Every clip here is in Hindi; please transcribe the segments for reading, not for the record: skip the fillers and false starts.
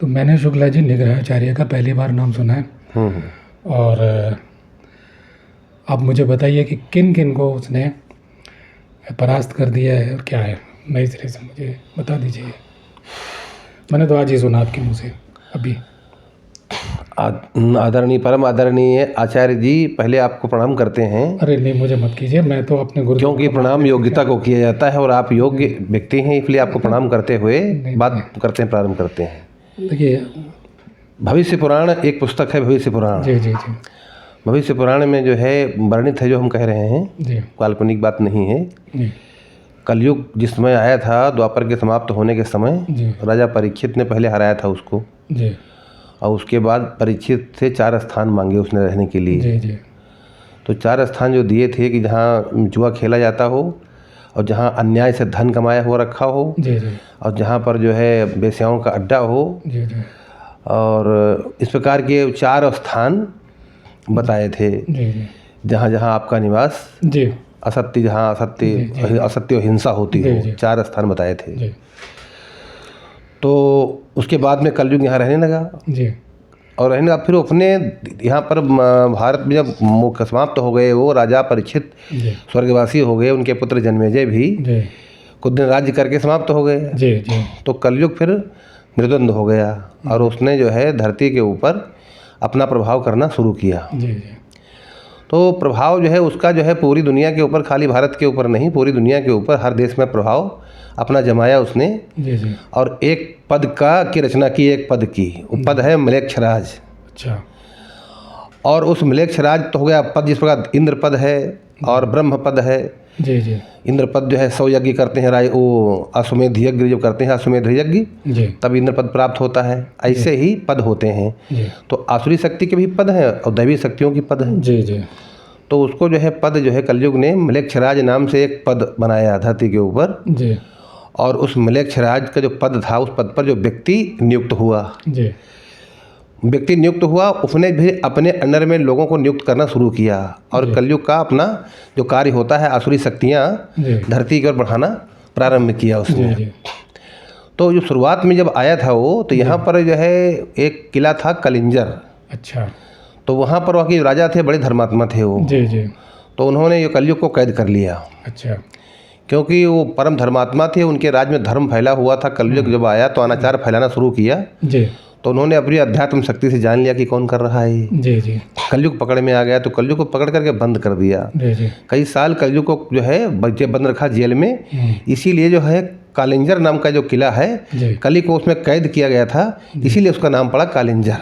तो मैंने शुक्ला जी निग्रहाचार्य का पहली बार नाम सुना है। और आप मुझे बताइए कि किन किन को उसने परास्त कर दिया है और क्या है, नई सिरे से मुझे बता दीजिए। मैंने तो आज ही सुना आपके मुँह से अभी। आदरणीय परम आदरणीय आचार्य जी, पहले आपको प्रणाम करते हैं। अरे नहीं, मुझे मत कीजिए, मैं तो अपने गुरु, क्योंकि प्रणाम योग्यता को किया जाता है और आप योग्य व्यक्ति हैं, इसलिए आपको प्रणाम करते हुए बात करते हैं, प्रारंभ करते हैं। देखिए, भविष्य पुराण एक पुस्तक है, भविष्य पुराण। जी जी जी भविष्य पुराण में जो है वर्णित है, जो हम कह रहे हैं जी काल्पनिक बात नहीं है। जी कलयुग जिस समय आया था, द्वापर के समाप्त होने के समय, जी राजा परीक्षित ने पहले हराया था उसको, जी और उसके बाद परीक्षित से 4 स्थान मांगे उसने रहने के लिए। जी जी तो 4 स्थान जो दिए थे कि जहाँ जुआ खेला जाता हो, और जहाँ अन्याय से धन कमाया हुआ रखा हो, जी जी और जहाँ पर जो है बेश्याओं का अड्डा हो, जी जी और इस प्रकार के 4 स्थान बताए थे, जी जी जहाँ जहाँ आपका निवास, जी असत्य जहाँ असत्य और हिंसा होती जी, हो, जी। 4 स्थान बताए थे। जी तो उसके बाद में कलयुग यहाँ रहने लगा, जी और रहने लगा। फिर अपने यहाँ पर भारत में जब मुख्य समाप्त हो गए, वो राजा परीक्षित जी स्वर्गवासी हो गए, उनके पुत्र जन्मेजय भी जी कुछ दिन राज्य करके समाप्त हो गए। जी जी तो कलयुग फिर मृदुंद हो गया, और उसने जो है धरती के ऊपर अपना प्रभाव करना शुरू किया। जी जी तो प्रभाव जो है उसका जो है पूरी दुनिया के ऊपर, खाली भारत के ऊपर नहीं, पूरी दुनिया के ऊपर हर देश में प्रभाव अपना जमाया उसने। जी जी और एक पद की रचना की, एक पद की, वो पद है म्लेच्छराज। अच्छा। और उस म्लेच्छराज तो हो गया पद, जिस प्रकार इंद्र पद है और ब्रह्म पद है। जी जी इंद्र पद जो है 100 यज्ञ करते हैं, वो अश्वमेध यज्ञ जो करते हैं, अश्वमेध यज्ञ, जी तब इंद्र पद प्राप्त होता है। ऐसे ही पद होते हैं। जी तो आसुरी शक्ति के भी पद हैं और दैवी शक्तियों की पद हैं। जी जी तो उसको जो है पद जो है कलयुग ने म्लेच्छराज नाम से एक पद बनाया धरती के ऊपर। जी और उस म्लेच्छराज का जो पद था, उस पद पर जो व्यक्ति नियुक्त हुआ, जी उसने भी अपने अंडर में लोगों को नियुक्त करना शुरू किया। और जी। कलयुग का अपना जो कार्य होता है, आसुरी शक्तियाँ जी धरती की ओर बढ़ाना प्रारंभ किया जी उसने। जी तो जो शुरुआत में जब आया था वो, तो यहाँ पर जो है एक किला था कलिंजर। अच्छा। तो वहाँ पर वहाँ के राजा थे, बड़े धर्मात्मा थे वो। जी जी तो उन्होंने ये कलयुग को कैद कर लिया, अच्छा। क्योंकि वो परम धर्मात्मा थे, उनके राज्य में धर्म फैला हुआ था। कलयुग जब आया तो अनाचार फैलाना शुरू किया। जी तो उन्होंने अपनी अध्यात्म शक्ति से जान लिया कि कौन कर रहा है ये। जी जी कलयुग पकड़ में आ गया, तो कलयुग को पकड़ करके बंद कर दिया। जी जी कई साल कलयुग को जो है बंद रखा जेल में। इसीलिए जो है कालिंजर नाम का जो किला है, जी। कली को उसमें कैद किया गया था, इसीलिए उसका नाम पड़ा कालिंजर।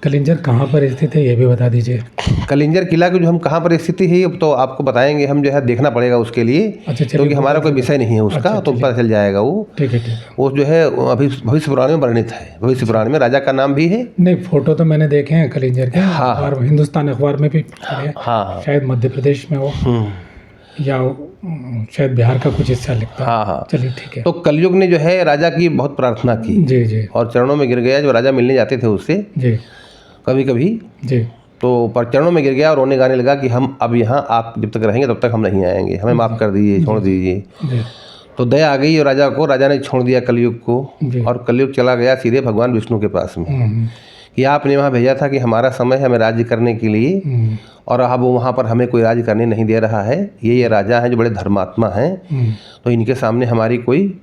कलिंजर कहाँ पर स्थित है, ये भी बता दीजिए। कलिंजर किला की जो हम कहाँ पर स्थिति है, अब तो आपको बताएंगे हम, जो है देखना पड़ेगा उसके लिए। अच्छा, चलिए, क्योंकि हमारा कोई विषय नहीं है उसका। अच्छा, तो पता चल जाएगा वो। ठीक है ठीक है। वो जो है अभी भविष्य पुराण में वर्णित है। भविष्य पुराण में राजा का नाम भी है। नहीं, फोटो तो मैंने देखे हैं कलिंजर के। हाँ। और हिंदुस्तान अखबार में भी पढ़े हैं। हाँ शायद मध्य प्रदेश में हो, या शायद बिहार का कुछ हिस्सा लिखता है। हाँ हाँ। चलिए ठीक है। तो कलयुग ने जो है राजा की बहुत प्रार्थना की, जी जी और चरणों में गिर गया। जो राजा मिलने जाते थे उससे जी कभी कभी, जी तो पर चरणों में गिर गया और रोने गाने लगा कि हम अब यहाँ आप जब तक रहेंगे तब तक हम नहीं आएंगे, हमें माफ़ कर दीजिए, छोड़ दीजिए। जी तो दया आ गई और राजा को, राजा ने छोड़ दिया कलयुग को। जी। और कलयुग चला गया सीधे भगवान विष्णु के पास में, कि आपने वहाँ भेजा था कि हमारा समय है हमें राज्य करने के लिए, और अब वहाँ पर हमें कोई राज्य करने नहीं दे रहा है। ये राजा हैं जो बड़े धर्मात्मा हैं, तो इनके सामने हमारी कोई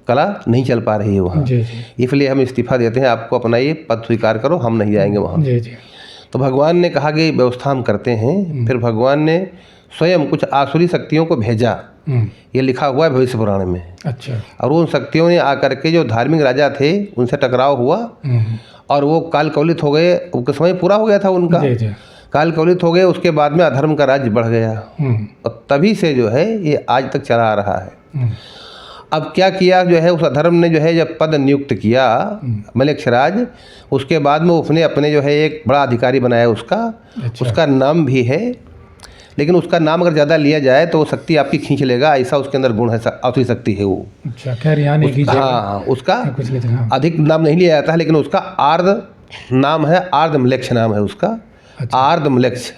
कला नहीं चल पा रही है वहाँ। जी जी इसलिए हम इस्तीफा देते हैं, आपको अपना ये पद स्वीकार करो, हम नहीं जाएंगे वहाँ। जी जी तो भगवान ने कहा कि व्यवस्था हम करते हैं। फिर भगवान ने स्वयं कुछ आसुरी शक्तियों को भेजा, ये लिखा हुआ है भविष्य पुराण में। अच्छा। और उन शक्तियों ने आकर के जो धार्मिक राजा थे उनसे टकराव हुआ, और वो काल कवलित हो गए। उनका समय पूरा हो गया था उनका, जी जी काल कवलित हो गए। उसके बाद में अधर्म का राज्य बढ़ गया, और तभी से जो है ये आज तक चला आ रहा है। अब क्या किया जो है, उस अधर्म ने जो है जब पद नियुक्त किया म्लेच्छराज, उसके बाद में उसने अपने जो है एक बड़ा अधिकारी बनाया उसका। अच्छा। उसका नाम भी है, लेकिन उसका नाम अगर ज़्यादा लिया जाए तो वो शक्ति आपकी खींच लेगा, ऐसा उसके अंदर गुण है, आसुरी शक्ति है वो। अच्छा, खैर यहाँ नहीं कीजिएगा। हाँ, उसका कुछ नहीं था। अधिक नाम नहीं लिया जाता है, लेकिन उसका आर्द नाम है, आर्द म्लेच्छ नाम है उसका। अच्छा। आर्द म्लेच्छ,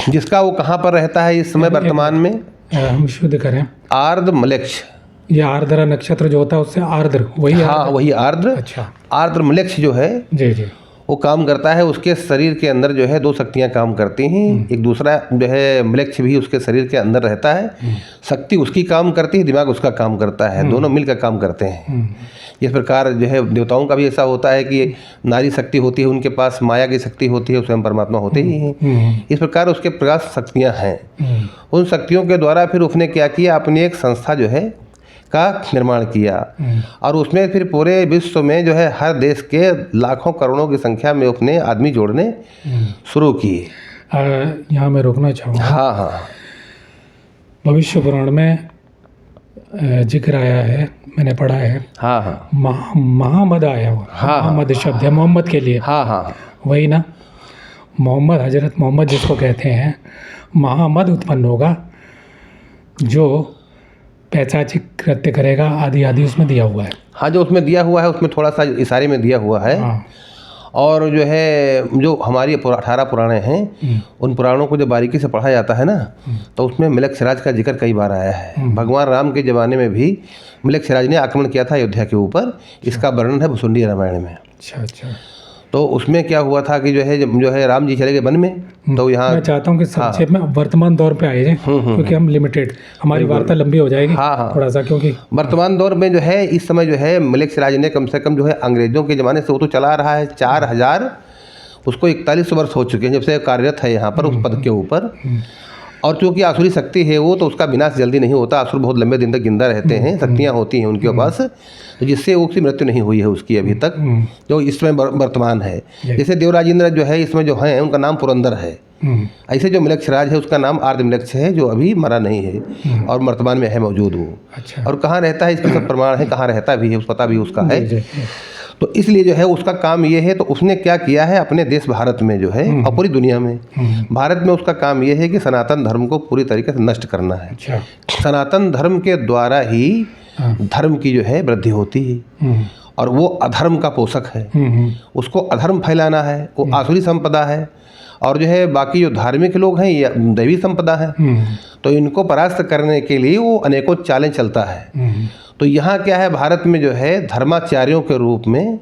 जिसका वो कहाँ पर रहता है इस समय वर्तमान में, हम शुद्ध करें। आर्द म्लेच्छ ये आर्द्रा नक्षत्र जो होता है उससे आर्द्र वही हाँ वही आर्द्र। अच्छा। आर्द्र मलेच्छ जो है जी जी। वो काम करता है, उसके शरीर के अंदर जो है दो शक्तियाँ काम करती हैं। एक दूसरा जो है मलेच्छ भी उसके शरीर के अंदर रहता है। शक्ति उसकी काम करती है, दिमाग उसका काम करता है, दोनों मिलकर काम करते हैं। इस प्रकार जो है देवताओं का भी ऐसा होता है कि नारी शक्ति होती है उनके पास, माया की शक्ति होती है, स्वयं परमात्मा होते ही हैं। इस प्रकार उसके प्रकाश शक्तियाँ हैं। उन शक्तियों के द्वारा फिर उसने क्या किया, अपनी एक संस्था जो है का निर्माण किया और उसमें फिर पूरे विश्व में जो है हर देश के लाखों करोड़ों की संख्या में उसने आदमी जोड़ने शुरू किए। यहाँ मैं रोकना चाहूँगा। हाँ हाँ। भविष्य पुराण में जिक्र आया है, मैंने पढ़ा है। हाँ हाँ। महामद आया हुआ। हाँ, महामद शब्द है मोहम्मद के लिए। हाँ हाँ। वही ना, मोहम्मद, हजरत मोहम्मद जिसको कहते हैं, महामद उत्पन्न होगा जो पैशाचिक कृत्य करेगा, आदि आदि उसमें दिया हुआ है। हाँ जो उसमें दिया हुआ है उसमें थोड़ा सा इशारे में दिया हुआ है। हाँ। और जो है जो हमारी 18 पुराणे हैं उन पुराणों को जब बारीकी से पढ़ा जाता है ना तो उसमें मलेच्छ का जिक्र कई बार आया है। भगवान राम के ज़माने में भी मलेच्छ ने आक्रमण किया था अयोध्या के ऊपर, इसका वर्णन है भुसुंडी रामायण में। अच्छा अच्छा। तो उसमें क्या हुआ था कि जो है राम जी चले गए वन में। तो यहाँ मैं चाहता हूँ कि संक्षेप में वर्तमान दौर पे आए जाए, क्योंकि हम लिमिटेड, हमारी वार्ता लंबी हो जाएगी। हाँ हाँ। थोड़ा सा, क्योंकि वर्तमान दौर में जो है इस समय जो है मलेच्छ ने कम से कम जो है अंग्रेजों के ज़माने से वो तो चला रहा है 4000, उसको 41 वर्ष हो चुके हैं जब से कार्यरत है यहाँ पर उस पद के ऊपर। और चूँकि आसुरी शक्ति है वो, तो उसका विनाश जल्दी नहीं होता, असुर बहुत लंबे दिन तक जिंदा रहते हैं, शक्तियाँ होती हैं उनके पास, तो जिससे उसकी मृत्यु नहीं हुई है उसकी अभी तक, जो इसमें वर्तमान है। जैसे देवराज इंद्र जो है इसमें जो है उनका नाम पुरंदर है, ऐसे जो मलेच्छ है उसका नाम आर्द्र मलेच्छ है, जो अभी मरा नहीं है और वर्तमान में है मौजूद वो। अच्छा। और कहाँ रहता है इसके सब प्रमाण है, कहाँ रहता भी है उस पता भी उसका है। तो इसलिए जो है उसका काम ये है, तो उसने क्या किया है अपने देश भारत में जो है और पूरी दुनिया में, भारत में उसका काम ये है कि सनातन धर्म को पूरी तरीके से नष्ट करना है। अच्छा। सनातन धर्म के द्वारा ही धर्म की जो है वृद्धि होती है और वो अधर्म का पोषक है, उसको अधर्म फैलाना है, वो आसुरी संपदा है। और जो है बाकी जो धार्मिक लोग हैं ये दैवी संपदा है, तो इनको परास्त करने के लिए वो अनेकों चालें चलता है। तो यहाँ क्या है, भारत में जो है धर्माचार्यों के रूप में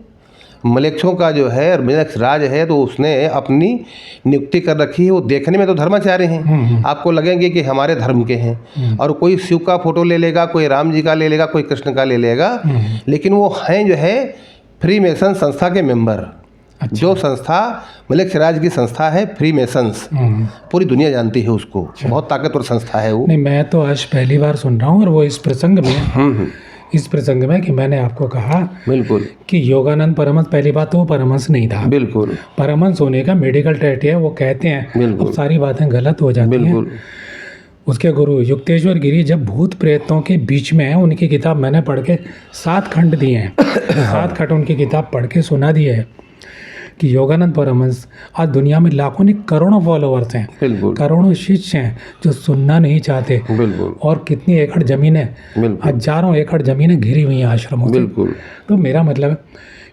मलेच्छों का जो है मलेच्छ राज है, तो उसने अपनी नियुक्ति कर रखी है। वो देखने में तो धर्माचार्य हैं, आपको लगेंगे कि हमारे धर्म के हैं, और कोई शिव का फोटो ले लेगा, कोई राम जी का ले लेगा, कोई कृष्ण का ले लेगा, लेकिन वो हैं जो है फ्री मेसन संस्था के मेंबर। अच्छा। जो संस्था मलेच्छ राज की संस्था है फ्री मेसन्स, पूरी दुनिया जानती है उसको। अच्छा। बहुत ताकतवर संस्था है वो। नहीं, मैं तो आज पहली बार सुन रहा हूँ, और वो इस प्रसंग में कि मैंने आपको कहा बिल्कुल कि योगानंद परमहंस, पहली बात तो वो परमहंस नहीं था। बिल्कुल। परमहंस होने का मेडिकल टेस्ट है, वो कहते हैं, अब सारी बातें गलत हो जाती हैं। उसके गुरु युक्तेश्वर गिरी जब भूत प्रेतों के बीच में है, उनकी किताब मैंने पढ़ के 7 खंड दिए हैं। 7 खंड उनकी किताब पढ़ के सुना दी है कि योगानंद परमहंस आज दुनिया में लाखों नहीं करोड़ों फॉलोअर्स हैं, करोड़ों शिष्य हैं जो सुनना नहीं चाहते। और कितनी एकड़ ज़मीनें, हजारों एकड़ ज़मीनें घिरी हुई हैं आश्रमों से। तो मेरा मतलब है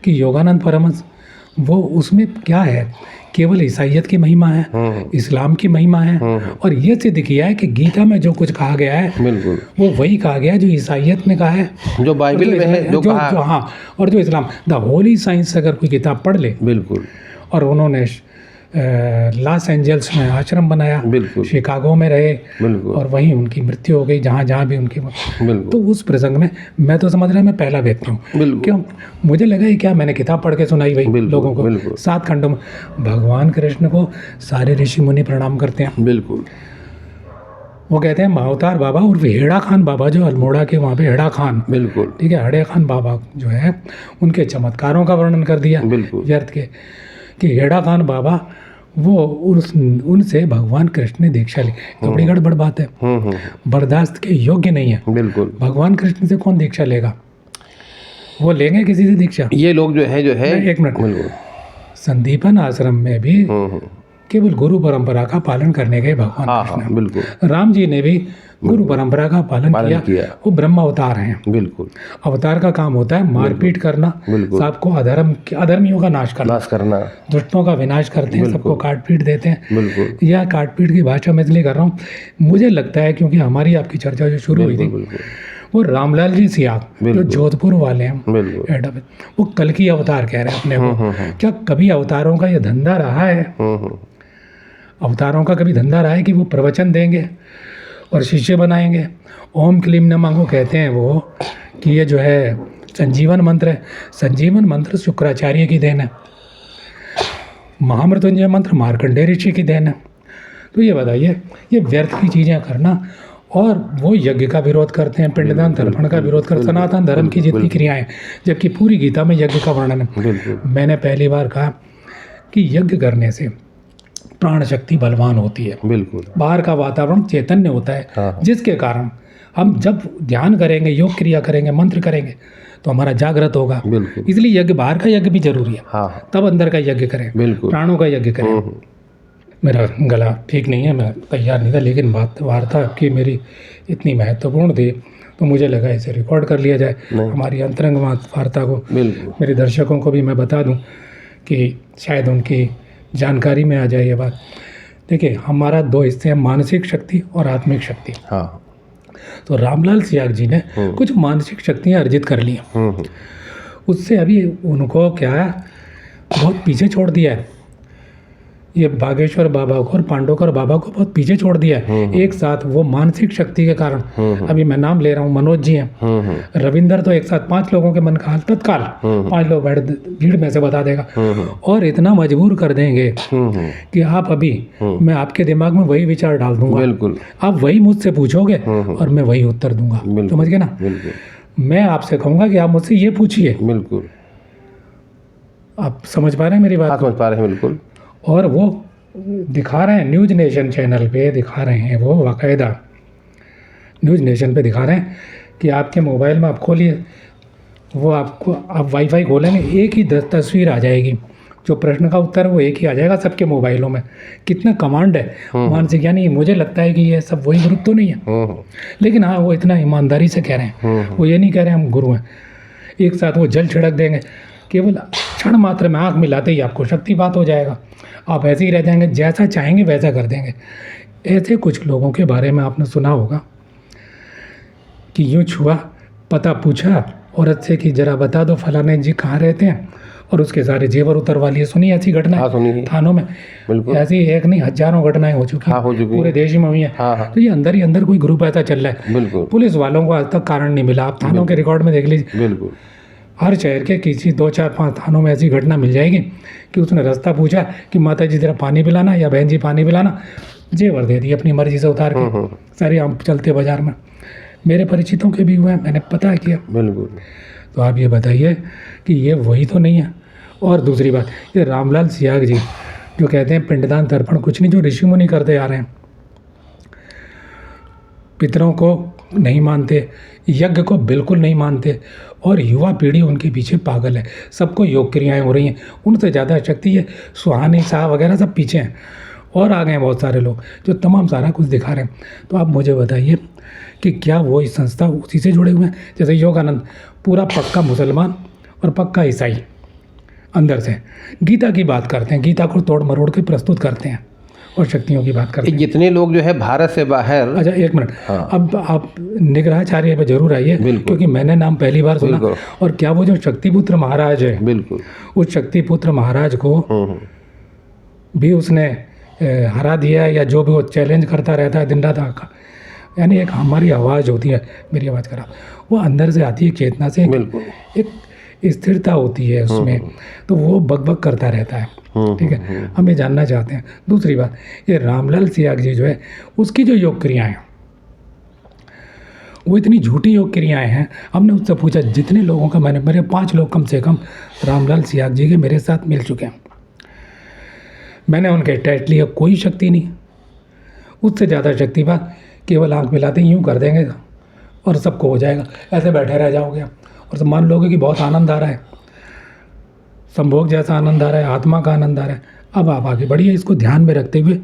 कि योगानंद परमहंस वो उसमें क्या है, केवल ईसाइयत की महिमा है, इस्लाम की महिमा है, और ये सिद्ध किया है कि गीता में जो कुछ कहा गया है वो वही कहा गया है जो ईसाइयत में कहा है, जो बाइबल में है, जो हाँ, और जो इस्लाम, द होली साइंस अगर कोई किताब पढ़ ले। और उन्होंने लॉस एंजल्स में आश्रम बनाया, शिकागो में रहे, और वहीं उनकी मृत्यु हो गई, जहाँ भी उनकी। तो उस प्रसंग में मैं तो समझ रहा मैं पहला व्यक्ति हूँ। क्यों? मुझे लगा कि क्या मैंने किताब पढ़ के सुनाई भाई लोगों को 7 खंडों में। भगवान कृष्ण को सारे ऋषि मुनि प्रणाम करते हैं। वो कहते हैं महावतार बाबा और हेड़ा खान बाबा, जो अल्मोड़ा के वहाँ पे हेड़ा खान, ठीक है, हेड़ा खान बाबा जो है उनके चमत्कारों का वर्णन कर दिया व्यर्थ के, कि हेड़ा खान बाबा वो उनसे भगवान कृष्ण ने दीक्षा ली। तो बड़ी गड़बड़ बात है, बर्दाश्त के योग्य नहीं है। भगवान कृष्ण से कौन दीक्षा लेगा? वो लेंगे किसी से दीक्षा? ये लोग जो है एक मिनट, संदीपन आश्रम में भी केवल गुरु परंपरा का पालन करने गए भगवान कृष्ण। राम जी ने भी गुरु परंपरा का पालन किया। वो ब्रह्म अवतार हैं। अवतार का काम होता है मारपीट करना, सबको अधर्मियों का नाश करना, दुष्टों का विनाश करते हैं, सबको काट पीट देते हैं। यह काट पीट की भाषा मैं इसलिए कर रहा हूँ, मुझे लगता है क्योंकि हमारी आपकी चर्चा जो शुरू हुई थी वो रामलाल जी सियाग जो बिल्कुल। जोधपुर वाले हैं बिल्कुल। हेड ऑफ, वो कल की अवतार कह रहे हैं अपने को। क्या कभी अवतारों का ये धंधा रहा है? अवतारों का कभी धंधा रहा है कि वो प्रवचन देंगे और शिष्य बनाएंगे? ओम क्लीम नमः को कहते हैं वो कि ये जो है संजीवन मंत्र है। संजीवन मंत्र शुक्राचार्य की देन है। महामृत्युंजय मंत्र मार्कंडेय ऋषि की देन है। तो ये बताइए, ये व्यर्थ की चीज़ें करना, और वो यज्ञ का विरोध करते हैं, पिंडदान तर्पण का विरोध करते हैं, सनातन धर्म की जितनी क्रियाएं, जबकि पूरी गीता में यज्ञ का वर्णन है। मैंने पहली बार कहा कि यज्ञ करने से प्राण शक्ति बलवान होती है, बिल्कुल। बाहर का वातावरण चैतन्य होता है, हाँ। जिसके कारण हम जब ध्यान करेंगे, योग क्रिया करेंगे, मंत्र करेंगे तो हमारा जागृत होगा। बिल्कुल। इसलिए यज्ञ, बाहर का यज्ञ भी जरूरी है, हाँ। तब अंदर का यज्ञ करें, बिल्कुल। प्राणों का यज्ञ करें। मेरा गला ठीक नहीं है, मैं तैयार नहीं था, लेकिन वार्ता आपकी मेरी इतनी महत्वपूर्ण थी तो मुझे लगा इसे रिकॉर्ड कर लिया जाए, हमारी अंतरंग वार्ता को। बिल्कुल। मेरे दर्शकों को भी मैं बता दूं कि शायद उनकी जानकारी में आ जाए ये बात। देखिए, हमारा दो हिस्से हैं, मानसिक शक्ति और आत्मिक शक्ति। हाँ। तो रामलाल सियाग जी ने कुछ मानसिक शक्तियाँ अर्जित कर ली, उससे अभी उनको क्या बहुत पीछे छोड़ दिया है। ये बागेश्वर बाबा को और पांडवकर बाबा को बहुत पीछे छोड़ दिया है। एक साथ वो मानसिक शक्ति के कारण, अभी मैं नाम ले रहा हूँ, मनोज जी हैं, रविंदर, तो एक साथ 5 लोगों के मन का हाल तत्काल 5 लोग बैठ भीड़ में से बता देगा, और इतना मजबूर कर देंगे कि आप अभी, मैं आपके दिमाग में वही विचार डाल दूंगा, बिल्कुल। आप वही मुझसे पूछोगे और मैं वही उत्तर दूंगा। समझ गए ना? बिल्कुल। मैं आपसे कहूँगा कि आप मुझसे ये पूछिए। बिल्कुल। आप समझ पा रहे हैं मेरी बात? समझ पा रहे हैं। बिल्कुल। और वो दिखा रहे हैं, न्यूज़ नेशन चैनल पे दिखा रहे हैं, वो बाकायदा न्यूज़ नेशन पे दिखा रहे हैं कि आपके मोबाइल में आप खोलिए, वो आपको, आप वाईफाई खोलेंगे, एक ही तस्वीर आ जाएगी, जो प्रश्न का उत्तर है वो एक ही आ जाएगा सबके मोबाइलों में। कितना कमांड है मानसिक। यानी मुझे लगता है कि ये सब वही ग्रुप तो नहीं है, लेकिन हाँ, वो इतना ईमानदारी से कह रहे हैं, वो ये नहीं कह रहे हम गुरु हैं। एक साथ वो जल छिड़क देंगे, केवल क्षण मात्र में आँख मिलाते ही आपको शक्तिपात हो जाएगा, आप ऐसे ही रह जाएंगे, जैसा चाहेंगे वैसा कर देंगे। ऐसे कुछ लोगों के बारे में आपने सुना होगा कि यूँ छुआ, पता पूछा औरत से कि जरा बता दो फलाने जी कहाँ रहते हैं, और उसके सारे जेवर उतरवा लिए। सुनी ऐसी घटनाएं थानों में? बिल्कुल। ऐसी एक नहीं, हजारों घटनाएं हो चुकी हैं, पूरे देश में हुई हैं। तो ये अंदर ही अंदर कोई ग्रुप ऐसा चल रहा है। बिल्कुल। पुलिस वालों को आज तक कारण नहीं मिला। आप थानों के रिकॉर्ड में देख लीजिए, बिल्कुल, हर शहर के किसी 2, 4, 5 थानों में ऐसी घटना मिल जाएगी कि उसने रास्ता पूछा कि माता जी जरा पानी पिलाना, या बहन जी पानी पिलाना, जेवर दे दी अपनी मर्जी से उतार के, सारे हम चलते बाजार में। मेरे परिचितों के भी हुए हैं, मैंने पता किया। बिल्कुल। तो आप ये बताइए कि ये वही तो नहीं है। और दूसरी बात, ये रामलाल सियाग जी जो कहते हैं पिंडदान तर्पण कुछ नहीं, जो ऋषि मुनि करते आ रहे हैं, पितरों को नहीं मानते, यज्ञ को बिल्कुल नहीं मानते, और युवा पीढ़ी उनके पीछे पागल है। सबको योग क्रियाएं हो रही हैं, उनसे ज़्यादा शक्ति है सुहानी शाह वगैरह सब पीछे हैं, और आ गए हैं बहुत सारे लोग जो तमाम सारा कुछ दिखा रहे हैं। तो आप मुझे बताइए कि क्या वो इस संस्था उसी से जुड़े हुए हैं? जैसे योगानंद पूरा पक्का मुसलमान और पक्का ईसाई अंदर से, गीता की बात करते हैं, गीता को तोड़ मरोड़ के प्रस्तुत करते हैं, और शक्तियों की बात करते हैं। जितने लोग जो है भारत से बाहर। अच्छा, एक मिनट। हाँ। अब आप निग्रहाचार्य पे जरूर आइए, क्योंकि मैंने नाम पहली बार सुना। और क्या वो जो शक्तिपुत्र महाराज है, बिल्कुल, उस शक्तिपुत्र महाराज को भी उसने हरा दिया है, या जो भी वो चैलेंज करता रहता है दिन रात आका, यानी एक हमारी आवाज़ होती है, मेरी आवाज़ खराब, वो अंदर से आती है चेतना से, एक स्थिरता होती है उसमें, तो वो बकबक करता रहता है। ठीक है, हम ये जानना चाहते हैं। दूसरी बात, ये रामलाल सियाग जी जो है, उसकी जो योग क्रियाएं हैं वो इतनी झूठी योग क्रियाएं हैं। हमने उससे पूछा, जितने लोगों का मेरे 5 लोग कम से कम रामलाल सियाग जी के मेरे साथ मिल चुके हैं, मैंने उनके टेस्ट लिया, कोई शक्ति नहीं। उससे ज़्यादा शक्ति बात, केवल आँख मिलाते यूँ कर देंगे और सबको हो जाएगा, ऐसे बैठे रह जाओगे और सब मान लोगे कि बहुत आनंद आ रहा है, संभोग जैसा आनंद आ रहा है, आत्मा का आनंद आ रहा है। अब आप आगे बढ़िए, इसको ध्यान में रखते हुए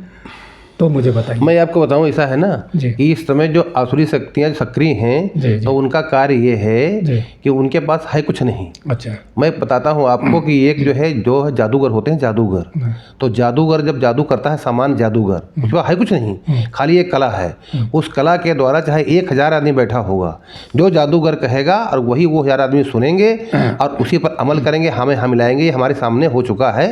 तो मुझे बताइए। मैं आपको बताऊं, ऐसा है ना जी। कि इस समय जो आसुरी शक्तियां सक्रिय जी, हैं, जी। तो उनका कार्य ये है जी। कि उनके पास है कुछ नहीं। अच्छा। मैं बताता हूँ आपको कि एक जो है जादूगर होते हैं, जादूगर। तो जादूगर जब जादू करता है, सामान्य जादूगर, उसके पास है कुछ नहीं, खाली एक कला है। उस कला के द्वारा चाहे 1000 आदमी बैठा होगा, जो जादूगर कहेगा और वही वो 1000 आदमी सुनेंगे और उसी पर अमल करेंगे, हमें हम मिलाएंगे। ये हमारे सामने हो चुका है।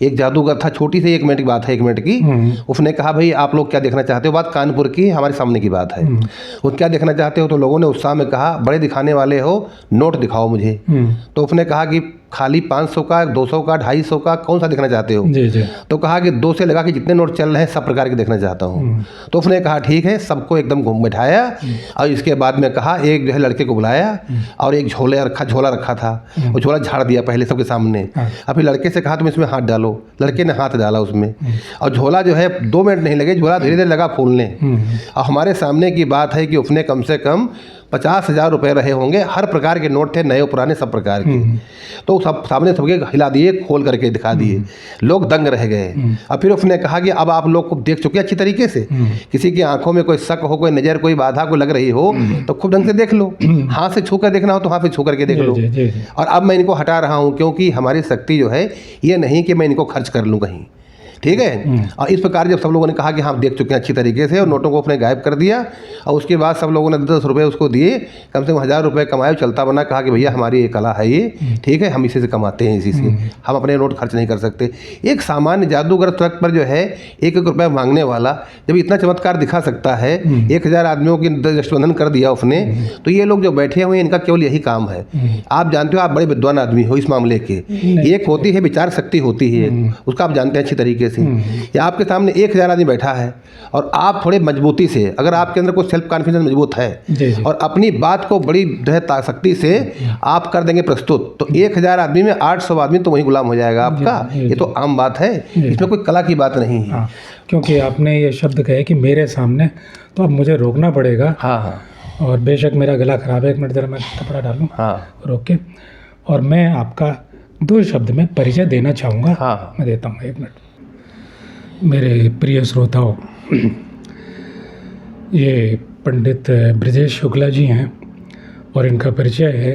एक जादूगर था, छोटी सी 1 मिनट की बात है, 1 मिनट की। उसने कहा भाई आप लोग क्या देखना चाहते हो, बात कानपुर की, हमारे सामने की बात है। वो क्या देखना चाहते हो, तो लोगों ने उत्साह में कहा बड़े दिखाने वाले हो, नोट दिखाओ मुझे। तो उसने कहा कि खाली 500 का, 200 का, 250 का, कौन सा देखना चाहते हो? जी, जी। तो कहा कि 2 से लगा कि जितने नोट चल रहे हैं सब प्रकार के देखना चाहता हूँ। तो उसने कहा ठीक है, सबको एकदम घूम बैठाया और इसके बाद में कहा एक जो है लड़के को बुलाया और एक झोला रखा था। वो झोला झाड़ दिया पहले सबके सामने। और फिर लड़के से कहा तुम इसमें हाथ डालो। लड़के ने हाथ डाला उसमें और झोला जो है 2 मिनट नहीं लगे, झोला धीरे धीरे लगा फूलने। और हमारे सामने की बात है कि उसने कम से कम 50,000 रुपये रहे होंगे। हर प्रकार के नोट थे, नए पुराने सब प्रकार के। तो सब सामने सबके हिला दिए, खोल करके दिखा दिए। लोग दंग रह गए। और फिर उसने कहा कि अब आप लोग को देख चुके अच्छी तरीके से, किसी की आंखों में कोई शक हो, कोई नज़र, कोई बाधा को लग रही हो तो खूब ढंग से देख लो। हाथ से छू कर देखना हो तो हाथ से छू करके देख लो। और अब मैं इनको हटा रहा हूँ, क्योंकि हमारी शक्ति जो है ये नहीं कि मैं इनको खर्च कर लूँ कहीं, ठीक है। और इस प्रकार जब सब लोगों ने कहा कि हाँ देख चुके हैं अच्छी तरीके से, और नोटों को उसने गायब कर दिया। और उसके बाद सब लोगों ने 10 रुपये उसको दिए, कम से कम 1000 रुपये कमाए, चलता बना। कहा कि भैया हमारी ये कला है, ये ठीक है, हम इसी से कमाते हैं, इसी से हम अपने नोट खर्च नहीं कर सकते। एक सामान्य जादूगर ट्रक पर जो है 1-1 रुपये मांगने वाला जब इतना चमत्कार दिखा सकता है, 1000 आदमियों की दृष्टिबंधन कर दिया उसने, तो ये लोग जो बैठे हुए हैं इनका केवल यही काम है। आप जानते हो, आप बड़े विद्वान आदमी हो इस मामले के। एक होती है विचार शक्ति, होती है उसका, आप जानते हैं अच्छी तरीके से। या आपके सामने 1000 आदमी बैठा है और आप थोड़े मजबूती से, अगर आपके अंदर कोई सेल्फ कॉन्फिडेंस मजबूत है और अपनी बात को बड़ी शक्ति से आप कर देंगे प्रस्तुत, तो 1000 आदमी में 800 आदमी तो वही गुलाम हो जाएगा आपका। ये तो आम बात है, इसमें कोई कला की बात नहीं है। क्योंकि आपने ये शब्द कहे कि मेरे सामने, तो अब मुझे रोकना पड़ेगा। हाँ। और बेशक मेरा गला खराब है, 1 मिनट जरा मैं कपड़ा डालूँ। हाँ। रोक के, और मैं आपका 2 शब्द में परिचय देना चाहूँगा। हाँ। मैं देता हूँ 1 मिनट। मेरे प्रिय श्रोताओं, ये पंडित ब्रजेश शुक्ला जी हैं और इनका परिचय है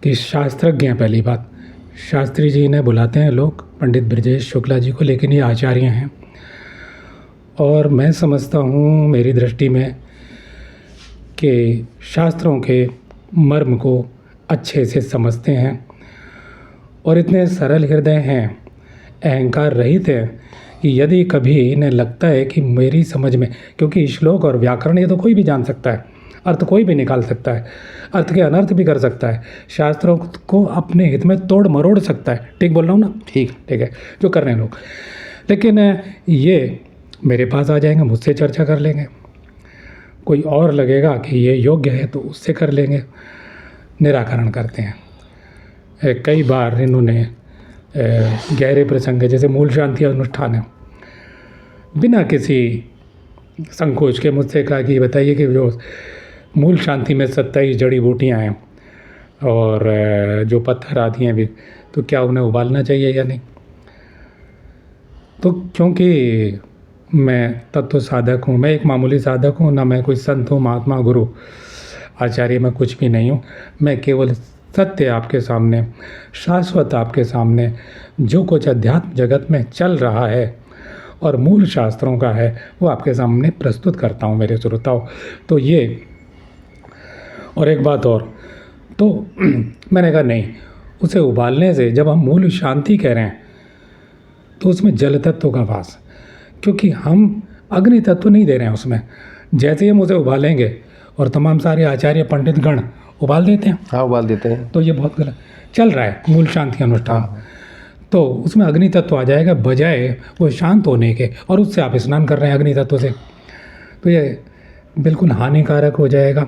कि शास्त्रज्ञ हैं। पहली बात, शास्त्री जी ने बुलाते हैं लोग पंडित ब्रजेश शुक्ला जी को, लेकिन ये आचार्य हैं। और मैं समझता हूँ, मेरी दृष्टि में, कि शास्त्रों के मर्म को अच्छे से समझते हैं और इतने सरल हृदय हैं, अहंकार रहित है, कि यदि कभी इन्हें लगता है कि मेरी समझ में, क्योंकि श्लोक और व्याकरण ये तो कोई भी जान सकता है, अर्थ कोई भी निकाल सकता है, अर्थ के अनर्थ भी कर सकता है, शास्त्रों को अपने हित में तोड़ मरोड़ सकता है। ठीक बोल रहा हूँ ना? ठीक है, जो कर रहे हैं लोग। लेकिन ये मेरे पास आ जाएंगे, मुझसे चर्चा कर लेंगे। कोई और लगेगा कि ये योग्य है तो उससे कर लेंगे, निराकरण करते हैं। कई बार इन्होंने गहरे प्रसंग, जैसे मूल शांति अनुष्ठान है, बिना किसी संकोच के मुझसे कहा कि बताइए कि जो मूल शांति में 27 जड़ी बूटियाँ हैं और जो पत्थर आदि हैं भी, तो क्या उन्हें उबालना चाहिए या नहीं? तो क्योंकि मैं तत्व साधक हूँ, मैं एक मामूली साधक हूँ, ना मैं कोई संत हूँ, महात्मा, गुरु, आचार्य, मैं कुछ भी नहीं हूँ। मैं केवल सत्य आपके सामने, शाश्वत आपके सामने, जो कुछ अध्यात्म जगत में चल रहा है और मूल शास्त्रों का है, वो आपके सामने प्रस्तुत करता हूँ मेरे श्रोताओं। तो ये, और एक बात और, तो मैंने कहा नहीं, उसे उबालने से, जब हम मूल शांति कह रहे हैं तो उसमें जल तत्व का वास, क्योंकि हम अग्नि तत्व नहीं दे रहे हैं उसमें। जैसे ही हम उसे उबालेंगे, और तमाम सारे आचार्य पंडित गण उबाल देते हैं। हाँ, उबाल देते हैं। तो ये बहुत गलत चल रहा है मूल शांति अनुष्ठान। तो उसमें अग्नि तत्व आ जाएगा बजाय वो शांत होने के, और उससे आप स्नान कर रहे हैं अग्नि तत्व से, तो ये बिल्कुल हानिकारक हो जाएगा।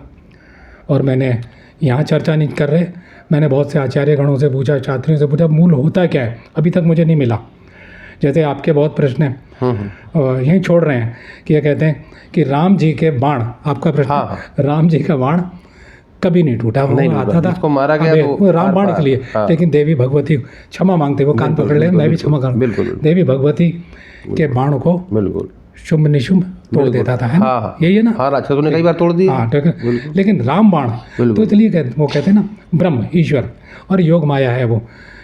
और मैंने यहाँ चर्चा नहीं कर रहे, मैंने बहुत से आचार्य गणों से पूछा, छात्रियों से पूछा, मूल होता क्या है, अभी तक मुझे नहीं मिला। जैसे आपके बहुत प्रश्न हैं, यहीं छोड़ रहे हैं कि ये कहते हैं कि राम जी के बाण, आपका प्रश्न, राम जी का बाण कभी नहीं टूटा, वो आता था, उसको मारा गया तो राम बाण के लिए, लेकिन देवी भगवती क्षमा मांगते, वो कान पकड़ ले, मैं भी क्षमा करूँ, देवी भगवती के बाण को बिल्कुल शुभ निशुभ तोड़ देता था, है ना? हाँ यही है ना? हाँ, राक्षसों ने कई बार तोड़ दिया। हाँ, ठीक है। लेकिन राम बाण तो इसलिए वो कहते हैं ना ब्रह्म ईश्वर और योग माया है वो।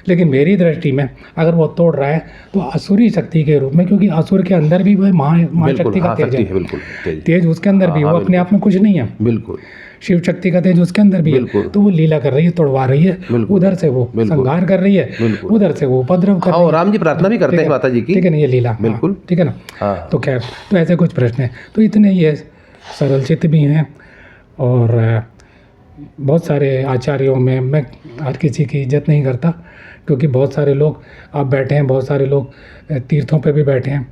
लेकिन मेरी दृष्टि में अगर वो तोड़ रहा है तो असुरी शक्ति के रूप में, क्योंकि असुर के अंदर भी वो महाशक्ति का तेज है, बिल्कुल तेज उसके अंदर भी, वो अपने आप में कुछ नहीं है, बिल्कुल शिव शक्ति का तेज उसके अंदर भी है। तो वो लीला कर रही है, तोड़वा रही है, उधर से वो संहार कर रही है, उधर से वो उपद्रव कर रही है। राम जी प्रार्थना भी करते हैं माता जी की, ठीक है ना, ये लीला, बिल्कुल ठीक है ना। तो खैर, तो ऐसे कुछ प्रश्न हैं, तो इतने ये सरल चित्त भी हैं। और बहुत सारे आचार्यों में मैं हर किसी की इज्जत नहीं करता, क्योंकि बहुत सारे लोग आप बैठे हैं, बहुत सारे लोग तीर्थों पे भी बैठे हैं,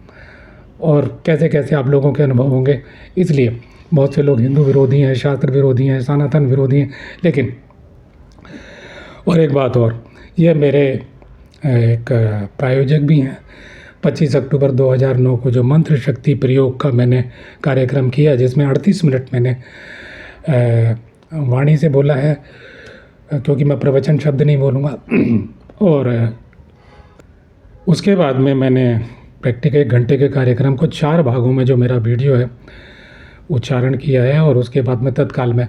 और कैसे कैसे आप लोगों के अनुभव होंगे। इसलिए बहुत से लोग हिंदू विरोधी हैं, शास्त्र विरोधी हैं, सनातन विरोधी हैं। लेकिन और एक बात और, ये मेरे एक प्रायोजक भी हैं। 25 अक्टूबर 2009 को जो मंत्र शक्ति प्रयोग का मैंने कार्यक्रम किया, जिसमें 38 मिनट मैंने वाणी से बोला है, क्योंकि मैं प्रवचन शब्द नहीं बोलूँगा। और उसके बाद में मैंने प्रैक्टिकल 1 घंटे के कार्यक्रम को 4 भागों में जो मेरा वीडियो है उच्चारण किया है। और उसके बाद में तत्काल में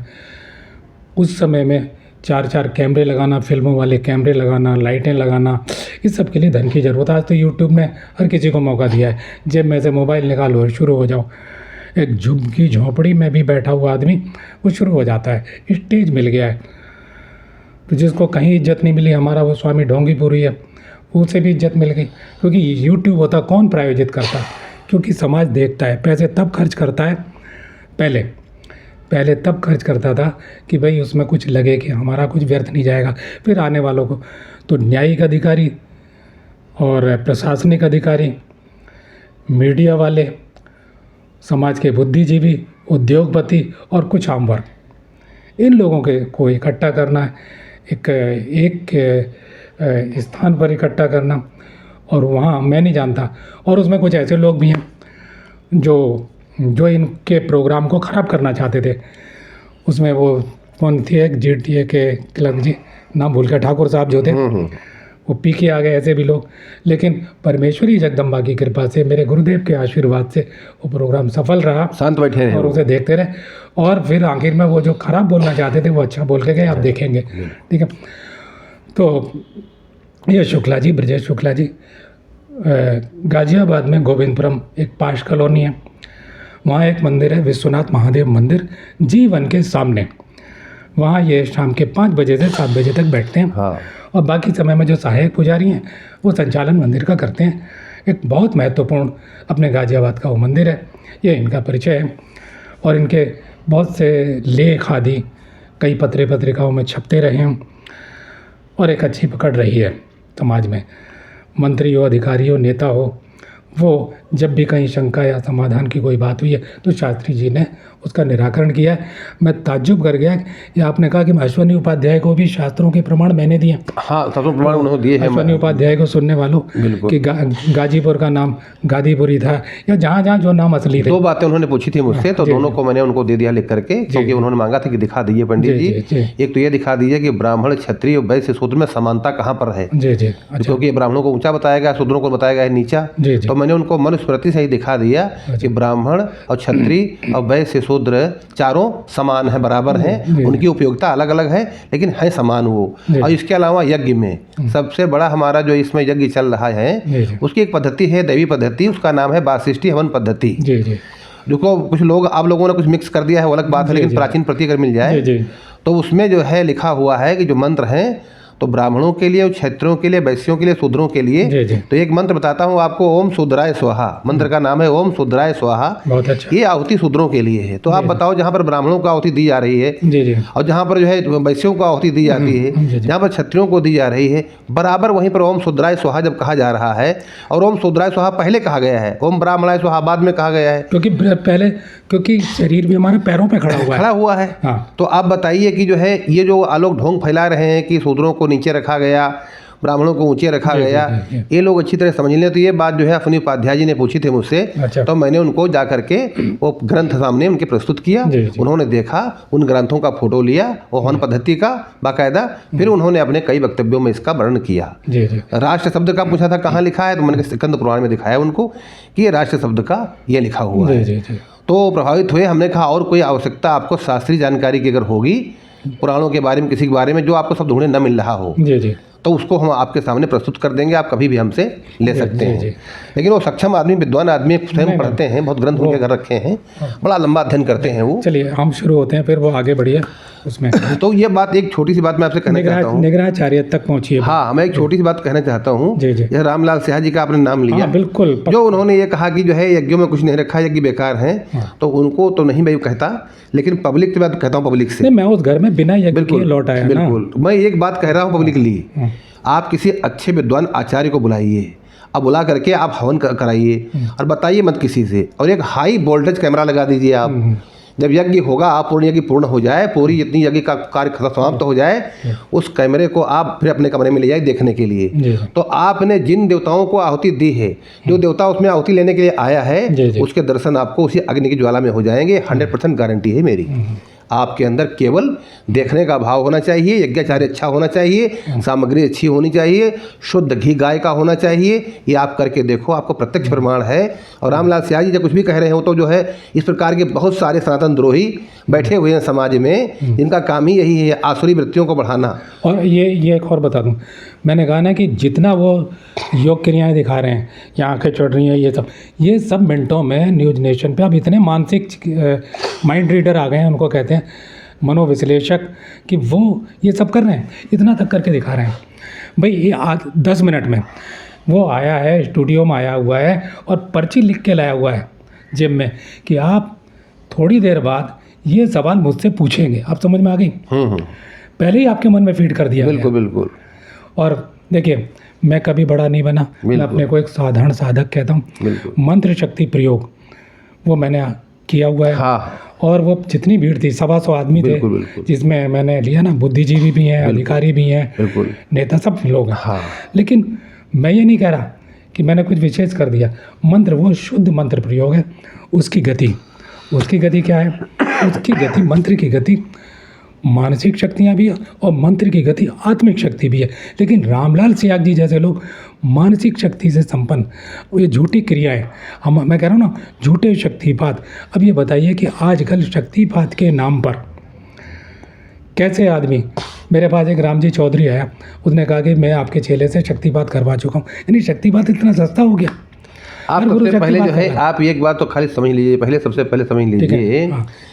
उस समय में 4-4 कैमरे लगाना, फिल्मों वाले कैमरे लगाना, लाइटें लगाना, इस सब के लिए धन की ज़रूरत है। आज तो यूट्यूब ने हर किसी को मौका दिया है, जेब में से मोबाइल निकालो और शुरू हो जाओ। एक झुग्गी झोंपड़ी में भी बैठा हुआ आदमी वो शुरू हो जाता है, स्टेज मिल गया है। तो जिसको कहीं इज्जत नहीं मिली, हमारा वो स्वामी ढोंगीपुरी है, उसे भी इज्जत मिल गई। क्योंकि यूट्यूब होता कौन प्रायोजित करता, क्योंकि समाज देखता है। पैसे तब खर्च करता है, पहले तब खर्च करता था कि भाई उसमें कुछ लगे, कि हमारा कुछ व्यर्थ नहीं जाएगा। फिर आने वालों को तो न्यायिक अधिकारी और प्रशासनिक अधिकारी, मीडिया वाले, समाज के बुद्धिजीवी, उद्योगपति और कुछ आम वर्ग, इन लोगों को इकट्ठा करना, एक स्थान पर इकट्ठा करना। और वहाँ मैं नहीं जानता, और उसमें कुछ ऐसे लोग भी हैं जो इनके प्रोग्राम को ख़राब करना चाहते थे। उसमें वो कौन थी, एक जीटीए के क्लब जी, नाम भूल के, ठाकुर साहब जो थे, वो पी के आ गए, ऐसे भी लोग। लेकिन परमेश्वरी जगदम्बा की कृपा से, मेरे गुरुदेव के आशीर्वाद से वो प्रोग्राम सफल रहा, शांत बैठे रहे और उसे देखते रहे। और फिर आखिर में वो जो खराब बोलना चाहते थे वो अच्छा बोल के गए, आप देखेंगे, ठीक है। तो ये शुक्ला जी, ब्रजेश शुक्ला जी, गाजियाबाद में गोविंदपुरम एक पाश कॉलोनी है, वहाँ एक मंदिर है, विश्वनाथ महादेव मंदिर, जीवन के सामने। वहाँ ये शाम के 5 बजे से 7 बजे तक बैठते हैं। हाँ। और बाकी समय में जो सहायक पुजारी हैं वो संचालन मंदिर का करते हैं। एक बहुत महत्वपूर्ण अपने गाजियाबाद का वो मंदिर है, ये इनका परिचय है। और इनके बहुत से लेख आदि कई पत्रिकाओं में छपते रहे हैं, और एक अच्छी पकड़ रही है समाज में। मंत्री हो, अधिकारी हो, नेता हो, वो जब भी कहीं शंका या समाधान की कोई बात हुई है तो शास्त्री जी ने उसका निराकरण किया है। मैं ताज्जुब कर गया कि आपने कहा कि अश्वनी उपाध्याय को भी शास्त्रों के प्रमाण मैंने दिए। हाँ, शास्त्रों प्रमाण उन्होंने दिए हैं। अश्वनी उपाध्याय को सुनने वालों कि गाजीपुर का नाम गादीपुरी था, या जहाँ जहाँ जो नाम असली थे। 2 बातें उन्होंने पूछी थी मुझसे, तो दोनों को मैंने उनको दे दिया लिख करके, क्योंकि उन्होंने मांगा था कि दिखा दीजिए पंडित जी। एक तो ये दिखा दीजिए कि ब्राह्मण, क्षत्रिय और वैश्य शूद्र में समानता कहाँ पर है, क्योंकि ब्राह्मणों को ऊंचा बताया गया, शूद्रों को बताया गया है नीचा। तो मैंने उनको मनुस्मृति से ही दिखा दिया कि ब्राह्मण और क्षत्रिय और वैश्य शूद्र चारों समान है, बराबर हैं। उनकी उपयोगिता अलग अलग है, लेकिन है समान वो। और इसके अलावा यज्ञ में सबसे बड़ा हमारा जो इसमें यज्ञ चल रहा है, उसकी एक पद्धति है, दैवी पद्धति, उसका नाम है वासिष्ठी हवन पद्धति। देखो, कुछ लोग, आप लोगों ने कुछ मिक्स कर दिया है, वो अलग बात है, लेकिन प्राचीन प्रति अगर मिल जाए तो उसमें जो है लिखा हुआ है कि जो मंत्र हैं तो ब्राह्मणों के लिए, क्षत्रियों के लिए, वैश्यों के लिए, शूद्रों के लिए। तो एक मंत्र बताता हूँ आपको, ओम शूद्राय स्वाहा। मंत्र का नाम है ओम शूद्राय स्वाहा। बहुत अच्छा। ये आहुति शूद्रों के लिए है। तो आप बताओ, जहाँ पर ब्राह्मणों को आहुति दी जा रही है और जहाँ पर जो है वैश्यों को आहुति दी जाती है, जहाँ पर क्षत्रियों को दी जा रही है, बराबर वहीं पर ओम शूद्राय स्वाहा जब कहा जा रहा है, और ओम शूद्राय स्वाहा पहले कहा गया है, ओम ब्राह्मणाय स्वाहा बाद में कहा गया है, क्योंकि शरीर भी हमारे पैरों पे खड़ा हुआ है। हाँ। तो आप बताइए कि जो है ये जो आलोक ढोंग फैला रहे हैं कि शूद्रों को नीचे रखा गया, ब्राह्मणों को ऊंचे रखा गया, ये लोग अच्छी तरह समझ लें। तो ये बात जो है अपनी उपाध्याय जी ने पूछी थी मुझसे, अच्छा। तो मैंने उनको जा करके वो ग्रंथ सामने उनके प्रस्तुत किया। उन्होंने देखा, उन ग्रंथों का फोटो लिया, वो हवन पद्धति का बाकायदा, फिर उन्होंने अपने कई वक्तव्यों में इसका वर्णन किया। राष्ट्र शब्द का पूछा था कहाँ लिखा है, तो मैंने स्कंद पुराण में दिखाया उनको कि ये राष्ट्र शब्द का ये लिखा हुआ है। तो प्रभावित हुए। हमने कहा और कोई आवश्यकता आपको शास्त्रीय जानकारी की अगर होगी पुराणों के बारे में, किसी के बारे में जो आपको सब ढूंढने न मिल रहा हो, तो उसको हम आपके सामने प्रस्तुत कर देंगे, आप कभी भी हमसे ले सकते हैं। लेकिन वो सक्षम आदमी, विद्वान आदमी, स्वयं पढ़ते हैं, बहुत ग्रंथ उनके घर रखे हैं, बड़ा लंबा अध्ययन करते हैं वो। चलिए हम शुरू होते हैं, फिर वो आगे बढ़िए उसमें। तो ये बात, एक छोटी सी बात मैं आपसे कहना चाहता हूँ, निग्रहाचार्य तक पहुँचिए। हाँ, मैं एक छोटी सी बात कहना चाहता हूँ। जैसे रामलाल सिंह जी का आपने नाम लिया, बिल्कुल, जो उन्होंने ये कहा कि जो है यज्ञों में कुछ नहीं रखा, यज्ञ बेकार है, तो उनको तो नहीं मैं कहता, लेकिन पब्लिक की बात कहता हूँ, पब्लिक से। मैं उस घर में बिना यज्ञ के लौट आया। बिल्कुल, मैं एक बात कह रहा हूँ पब्लिकली, आप किसी अच्छे विद्वान आचार्य को बुलाइए, अब बुला करके आप हवन कराइए और बताइए मत किसी से, और एक हाई वोल्टेज कैमरा लगा दीजिए आप। जब यज्ञ होगा, आप पूर्ण यज्ञ पूर्ण हो जाए, पूरी जितनी यज्ञ का कार्य समाप्त हो जाए, उस कैमरे को आप फिर अपने कमरे में ले जाए देखने के लिए। तो आपने जिन देवताओं को आहुति दी है, जो देवता उसमें आहुति लेने के लिए आया है, उसके दर्शन आपको उसी अग्नि की ज्वाला में हो जाएंगे। 100% गारंटी है मेरी। आपके अंदर केवल देखने का भाव होना चाहिए, यज्ञाचार्य अच्छा होना चाहिए, सामग्री अच्छी होनी चाहिए, शुद्ध घी गाय का होना चाहिए। ये आप करके देखो, आपको प्रत्यक्ष प्रमाण है। और रामलाल सिंह जी जब कुछ भी कह रहे हो, तो जो है इस प्रकार के बहुत सारे सनातन द्रोही बैठे हुए हैं समाज में, जिनका काम ही यही है आसुरी वृत्तियों को बढ़ाना। और ये एक और बता दूं, मैंने कहा ना कि जितना वो योग क्रियाएं दिखा रहे हैं, या आँखें चढ़ रही हैं, ये सब मिनटों में न्यूज नेशन पे अब इतने मानसिक माइंड रीडर आ गए हैं, उनको कहते हैं मनोविश्लेषक, कि वो ये सब कर रहे हैं, इतना तक करके दिखा रहे हैं। भाई ये आज 10 मिनट में वो आया है, स्टूडियो में आया हुआ है और पर्ची लिख के लाया हुआ है जेब में, कि आप थोड़ी देर बाद ये सवाल मुझसे पूछेंगे। आप समझ में आ गई? पहले ही आपके मन में फीड कर दिया। बिल्कुल बिल्कुल। और देखिए, मैं कभी बड़ा नहीं बना, मैं अपने को एक साधारण साधक कहता हूँ। मंत्र शक्ति प्रयोग वो मैंने किया हुआ है। हाँ। और वो जितनी भीड़ थी, 125 आदमी थे, जिसमें मैंने लिया ना, बुद्धिजीवी भी हैं, अधिकारी भी हैं, नेता, सब लोग हैं। हाँ। लेकिन मैं ये नहीं कह रहा कि मैंने कुछ विशेष कर दिया। मंत्र वो शुद्ध मंत्र प्रयोग है। उसकी गति क्या है? उसकी गति, मंत्र की गति मानसिक शक्तियाँ भी है और मंत्र की गति आत्मिक शक्ति भी है। लेकिन रामलाल सिंह जी जैसे लोग मानसिक शक्ति से संपन्न, ये झूठी क्रियाएं, मैं कह रहा हूँ ना, झूठे शक्तिपात। अब ये बताइए कि आजकल शक्तिपात के नाम पर कैसे आदमी, मेरे पास एक रामजी चौधरी आया, उसने कहा कि मैं आपके चेले से शक्तिपात करवा चुका हूँ। यानी शक्तिपात इतना सस्ता हो गया। आप सबसे पहले जो है, आप एक बात तो खाली समझ लीजिए, सबसे पहले समझ लीजिए,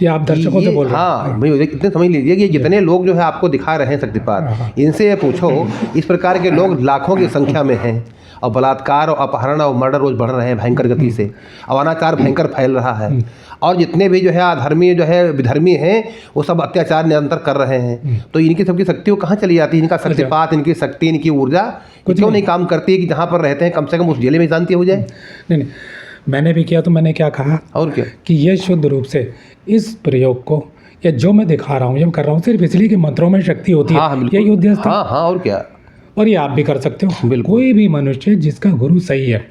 ये आप दर्शकों से बोल रहे हैं। हाँ भाई, इतने समझ लीजिए कि जितने लोग जो है आपको दिखा रहे हैं शक्तिपात, इनसे ये पूछो, इस प्रकार के लोग लाखों की संख्या में हैं, और बलात्कार और अपहरण और मर्डर रोज बढ़ रहे हैं भयंकर गति से, और अनाचार भयंकर फैल रहा है, और जितने भी जो है अधर्मी जो है विधर्मी हैं, वो सब अत्याचार निरंतर कर रहे हैं। तो इनकी सबकी शक्ति वो कहाँ चली जाती है? इनका शक्तिपात, इनकी शक्ति, इनकी ऊर्जा क्यों नहीं काम करती है कि जहाँ पर रहते हैं कम से कम उस जिले में शांति हो जाए? नहीं, मैंने भी किया, तो मैंने क्या कहा, और क्या, कि ये शुद्ध रूप से इस प्रयोग को, या जो मैं दिखा रहा हूँ, ये कर रहा हूँ सिर्फ इसलिए कि मंत्रों में शक्ति होती है। यही उद्देश्य था। हाँ, और क्या। और ये आप भी कर सकते हो। कोई भी मनुष्य जिसका गुरु सही है,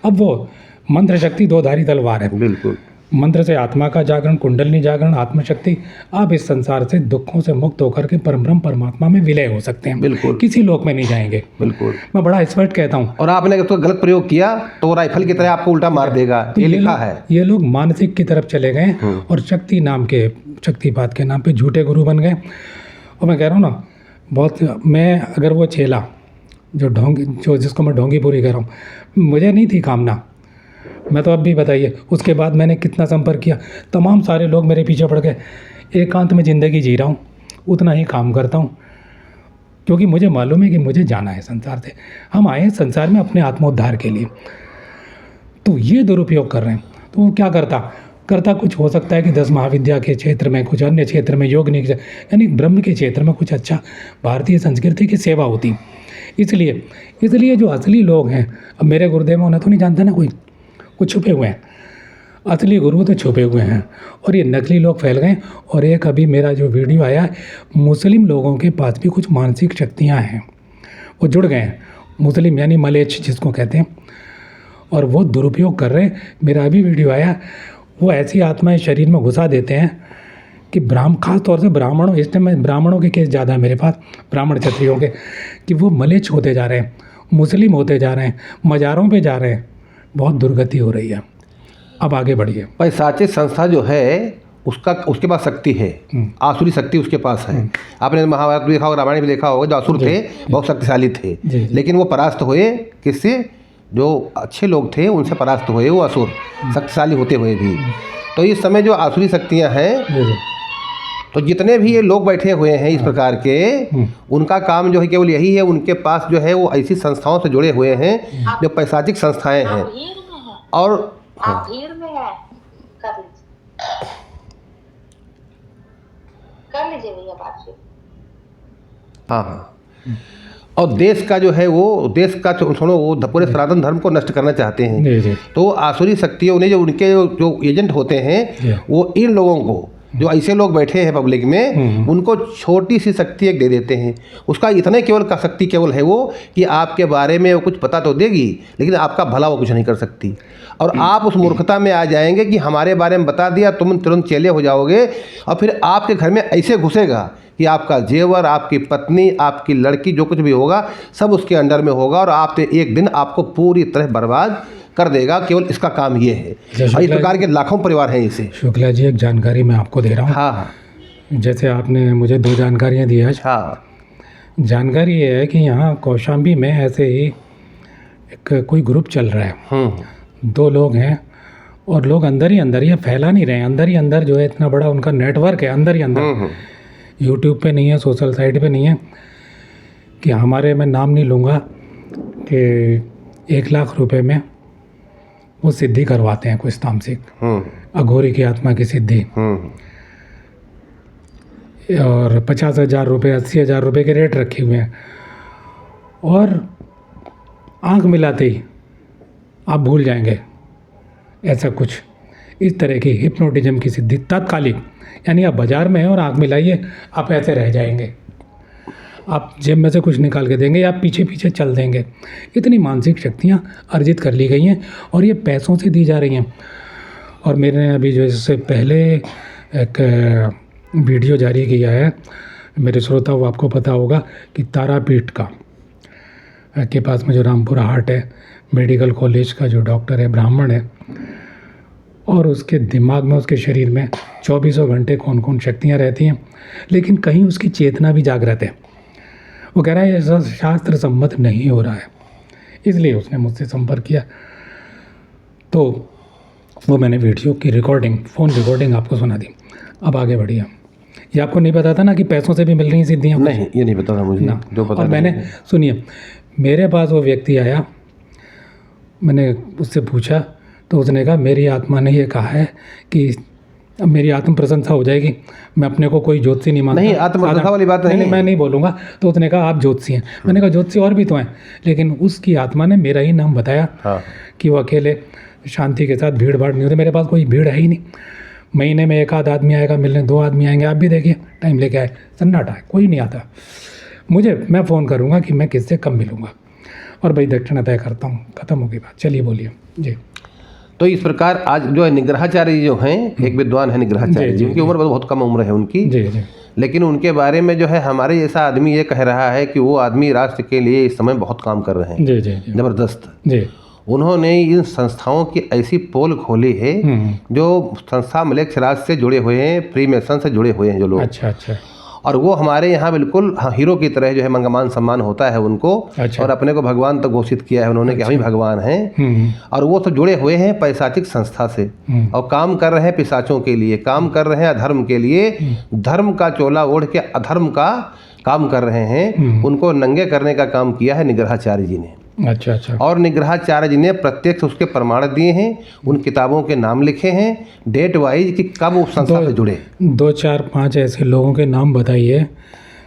अब वो मंत्र शक्ति दो-धारी तलवार है। बिल्कुल। मंत्र से आत्मा का जागरण, कुंडलिनी जागरण, आत्मशक्ति, आप इस संसार से दुखों से मुक्त होकर के परम परमात्मा में विलय हो सकते हैं। बिल्कुल। किसी लोक में नहीं जाएंगे। बिल्कुल। मैं बड़ा स्पष्ट कहता हूँ। और आपने उसका गलत प्रयोग किया तो वो राइफल की तरह आपको उल्टा मार देगा, ये लिखा है। ये लोग मानसिक की तरफ चले गए और शक्तिपात के नाम पे झूठे गुरु बन गए। और मैं कह रहा हूँ ना, मैं अगर वो चेला जिसको मैं ढोंगीपुरी कह रहा हूँ, मुझे नहीं थी कामना, मैं तो अब भी बताइए, उसके बाद मैंने कितना संपर्क किया, तमाम सारे लोग मेरे पीछे पड़ गए। एकांत में ज़िंदगी जी रहा हूँ, उतना ही काम करता हूँ, क्योंकि मुझे मालूम है कि मुझे जाना है संसार से। हम आए हैं संसार में अपने आत्मोद्धार के लिए। तो ये दुरुपयोग कर रहे हैं। तो वो क्या करता कुछ हो सकता है कि 10 महाविद्या के क्षेत्र में, कुछ अन्य क्षेत्र में, योग नहीं, यानी ब्रह्म के क्षेत्र में कुछ अच्छा भारतीय संस्कृति की सेवा होती। इसलिए जो असली लोग हैं, अब मेरे गुरुदेव उन्हें तो नहीं जानता ना कोई, कुछ छुपे हुए हैं। असली गुरु तो छुपे हुए हैं और ये नकली लोग फैल गए। और एक अभी मेरा जो वीडियो आया है, मुस्लिम लोगों के पास भी कुछ मानसिक शक्तियाँ हैं, वो जुड़ गए हैं, मुस्लिम यानी मलेच्छ जिसको कहते हैं, और वो दुरुपयोग कर रहे हैं। मेरा अभी वीडियो आया, वो ऐसी आत्माएं शरीर में घुसा देते हैं कि खास तौर से ब्राह्मणों, इस टाइम ब्राह्मणों के केस ज़्यादा है मेरे पास, ब्राह्मण क्षत्रियों के, कि वो मलेच्छ होते जा रहे हैं, मुस्लिम होते जा रहे हैं, मज़ारों पे जा रहे हैं। बहुत दुर्गति हो रही है। अब आगे बढ़िए। पैशाचिक संस्था जो है उसके पास शक्ति है, आसुरी शक्ति उसके पास है। आपने महाभारत भी देखा होगा, रामायण भी देखा होगा, जो असुर थे बहुत शक्तिशाली थे, लेकिन वो परास्त हुए किससे? जो अच्छे लोग थे उनसे परास्त हुए, वो असुर शक्तिशाली होते हुए भी। तो इस समय जो आसुरी शक्तियाँ हैं, तो जितने भी ये लोग बैठे हुए हैं इस प्रकार के, उनका काम जो है केवल यही है, उनके पास जो है वो ऐसी संस्थाओं से जुड़े हुए हैं जो पैशाचिक संस्थाएं हैं। और आप भीड़ में है, कर लीजिए भैया बातचीत। हाँ। और देश का जो है वो, देश का छोड़ो, वो पूरे सनातन धर्म को नष्ट करना चाहते हैं। तो आसुरी शक्तियों ने जो उनके जो एजेंट होते हैं, वो इन लोगों को, जो ऐसे लोग बैठे हैं पब्लिक में, उनको छोटी सी शक्ति एक दे देते हैं। उसका इतने केवल का शक्ति केवल है वो कि आपके बारे में वो कुछ पता तो देगी, लेकिन आपका भला वो कुछ नहीं कर सकती। और आप उस मूर्खता में आ जाएंगे कि हमारे बारे में बता दिया, तुम तुरंत चेले हो जाओगे, और फिर आपके घर में ऐसे घुसेगा कि आपका जेवर, आपकी पत्नी, आपकी लड़की, जो कुछ भी होगा सब उसके अंडर में होगा, और आप एक दिन आपको पूरी तरह बर्बाद कर देगा। केवल इसका काम ये है। और इस प्रकार के लाखों परिवार हैं इसे। शुक्ला जी, एक जानकारी मैं आपको दे रहा हूँ। हाँ। जैसे आपने मुझे 2 जानकारियाँ दी आज। हाँ। जानकारी ये है कि यहाँ कौशाम्बी में ऐसे ही एक कोई ग्रुप चल रहा है। 2 लोग हैं, और लोग अंदर ही अंदर, ये फैला नहीं रहे हैं, अंदर ही अंदर जो है इतना बड़ा उनका नेटवर्क है, अंदर ही अंदर, यूट्यूब पे नहीं है, सोशल साइट पे नहीं है, कि हमारे, मैं नाम नहीं लूँगा, कि 1 लाख रुपए में वो सिद्धि करवाते हैं, कुछ तामसिक, अघोरी की आत्मा की सिद्धि, और 50,000 रुपये, 80,000 रुपये के रेट रखे हुए हैं, और आंख मिलाते ही आप भूल जाएंगे। ऐसा कुछ इस तरह की हिप्नोटिज्म की सिद्धि तात्कालिक, यानी आप बाज़ार में हैं और आंख मिलाइए, आप ऐसे रह जाएंगे, आप जेब में से कुछ निकाल के देंगे, या आप पीछे पीछे चल देंगे। इतनी मानसिक शक्तियाँ अर्जित कर ली गई हैं, और ये पैसों से दी जा रही हैं। और मैंने अभी जो इससे पहले एक वीडियो जारी किया है, मेरे श्रोता वो आपको पता होगा, कि तारापीठ का के पास में जो रामपुरा हाट है, मेडिकल कॉलेज का जो डॉक्टर है, ब्राह्मण है, और उसके दिमाग में, उसके शरीर में 24 घंटे कौन कौन शक्तियाँ रहती हैं, लेकिन कहीं उसकी चेतना भी जागृत है। वो कह रहा है ऐसा शास्त्र सम्मत नहीं हो रहा है, इसलिए उसने मुझसे संपर्क किया। तो वो मैंने वीडियो की रिकॉर्डिंग, फ़ोन रिकॉर्डिंग आपको सुना दी। अब आगे बढ़िए। ये आपको नहीं पता था ना कि पैसों से भी मिल रही हैं सिद्धियाँ? नहीं, ये नहीं पता था मुझे ना। जो पता। और मैंने, सुनिए, मेरे पास वो व्यक्ति आया, मैंने उससे पूछा, तो उसने कहा मेरी आत्मा ने ये कहा है कि अब मेरी आत्म प्रशंसा हो जाएगी, मैं अपने को कोई ज्योतिषी नहीं मानता। नहीं, आत्म प्रशंसा वाली बात नहीं, मैं नहीं बोलूँगा। तो उसने कहा आप ज्योतिषी हैं। मैंने कहा ज्योतिषी और भी तो हैं, लेकिन उसकी आत्मा ने मेरा ही नाम बताया। कि वो अकेले शांति के साथ, भीड़ भाड़ नहीं होती, मेरे पास कोई भीड़ है ही नहीं। महीने में 1 आध आदमी आएगा मिलने, 2 आदमी आएंगे, आप भी देखिए टाइम लेके आए, सन्नाटा है, कोई नहीं आता। मैं फ़ोन करूँगा कि मैं किससे कब मिलूँगा, और भाई दक्षिणा तय करता हूँ, ख़त्म होगी बात। चलिए बोलिए जी। तो इस प्रकार आज जो है निग्रहाचार्य जो हैं, एक विद्वान है निग्रहाचार्य जी, उनकी उम्र बहुत कम उम्र है उनकी, लेकिन उनके बारे में जो है हमारे जैसा आदमी ये कह रहा है कि वो आदमी राष्ट्र के लिए इस समय बहुत काम कर रहे हैं, जबरदस्त। उन्होंने इन संस्थाओं की ऐसी पोल खोली है जो संस्था मलेच्छ राज से जुड़े हुए हैं, फ्रीमेसन से जुड़े हुए हैं जो लोग। अच्छा। और वो हमारे यहाँ बिल्कुल हीरो की तरह जो है मंगमान सम्मान होता है उनको। और अपने को भगवान तक घोषित किया है उन्होंने कि हम ही भगवान हैं। और वो तो जुड़े हुए हैं पैशाचिक संस्था से, और काम कर रहे हैं पिशाचों के लिए, काम कर रहे हैं अधर्म के लिए, धर्म का चोला ओढ़ के अधर्म का काम कर रहे हैं। उनको नंगे करने का काम किया है निग्रहाचार्य जी ने। अच्छा। और निग्रहाचार्य जी ने प्रत्यक्ष उसके प्रमाण दिए हैं, उन किताबों के नाम लिखे हैं डेट वाइज कि कब उस संस्था से जुड़े। 2, 4, 5 ऐसे लोगों के नाम बताइए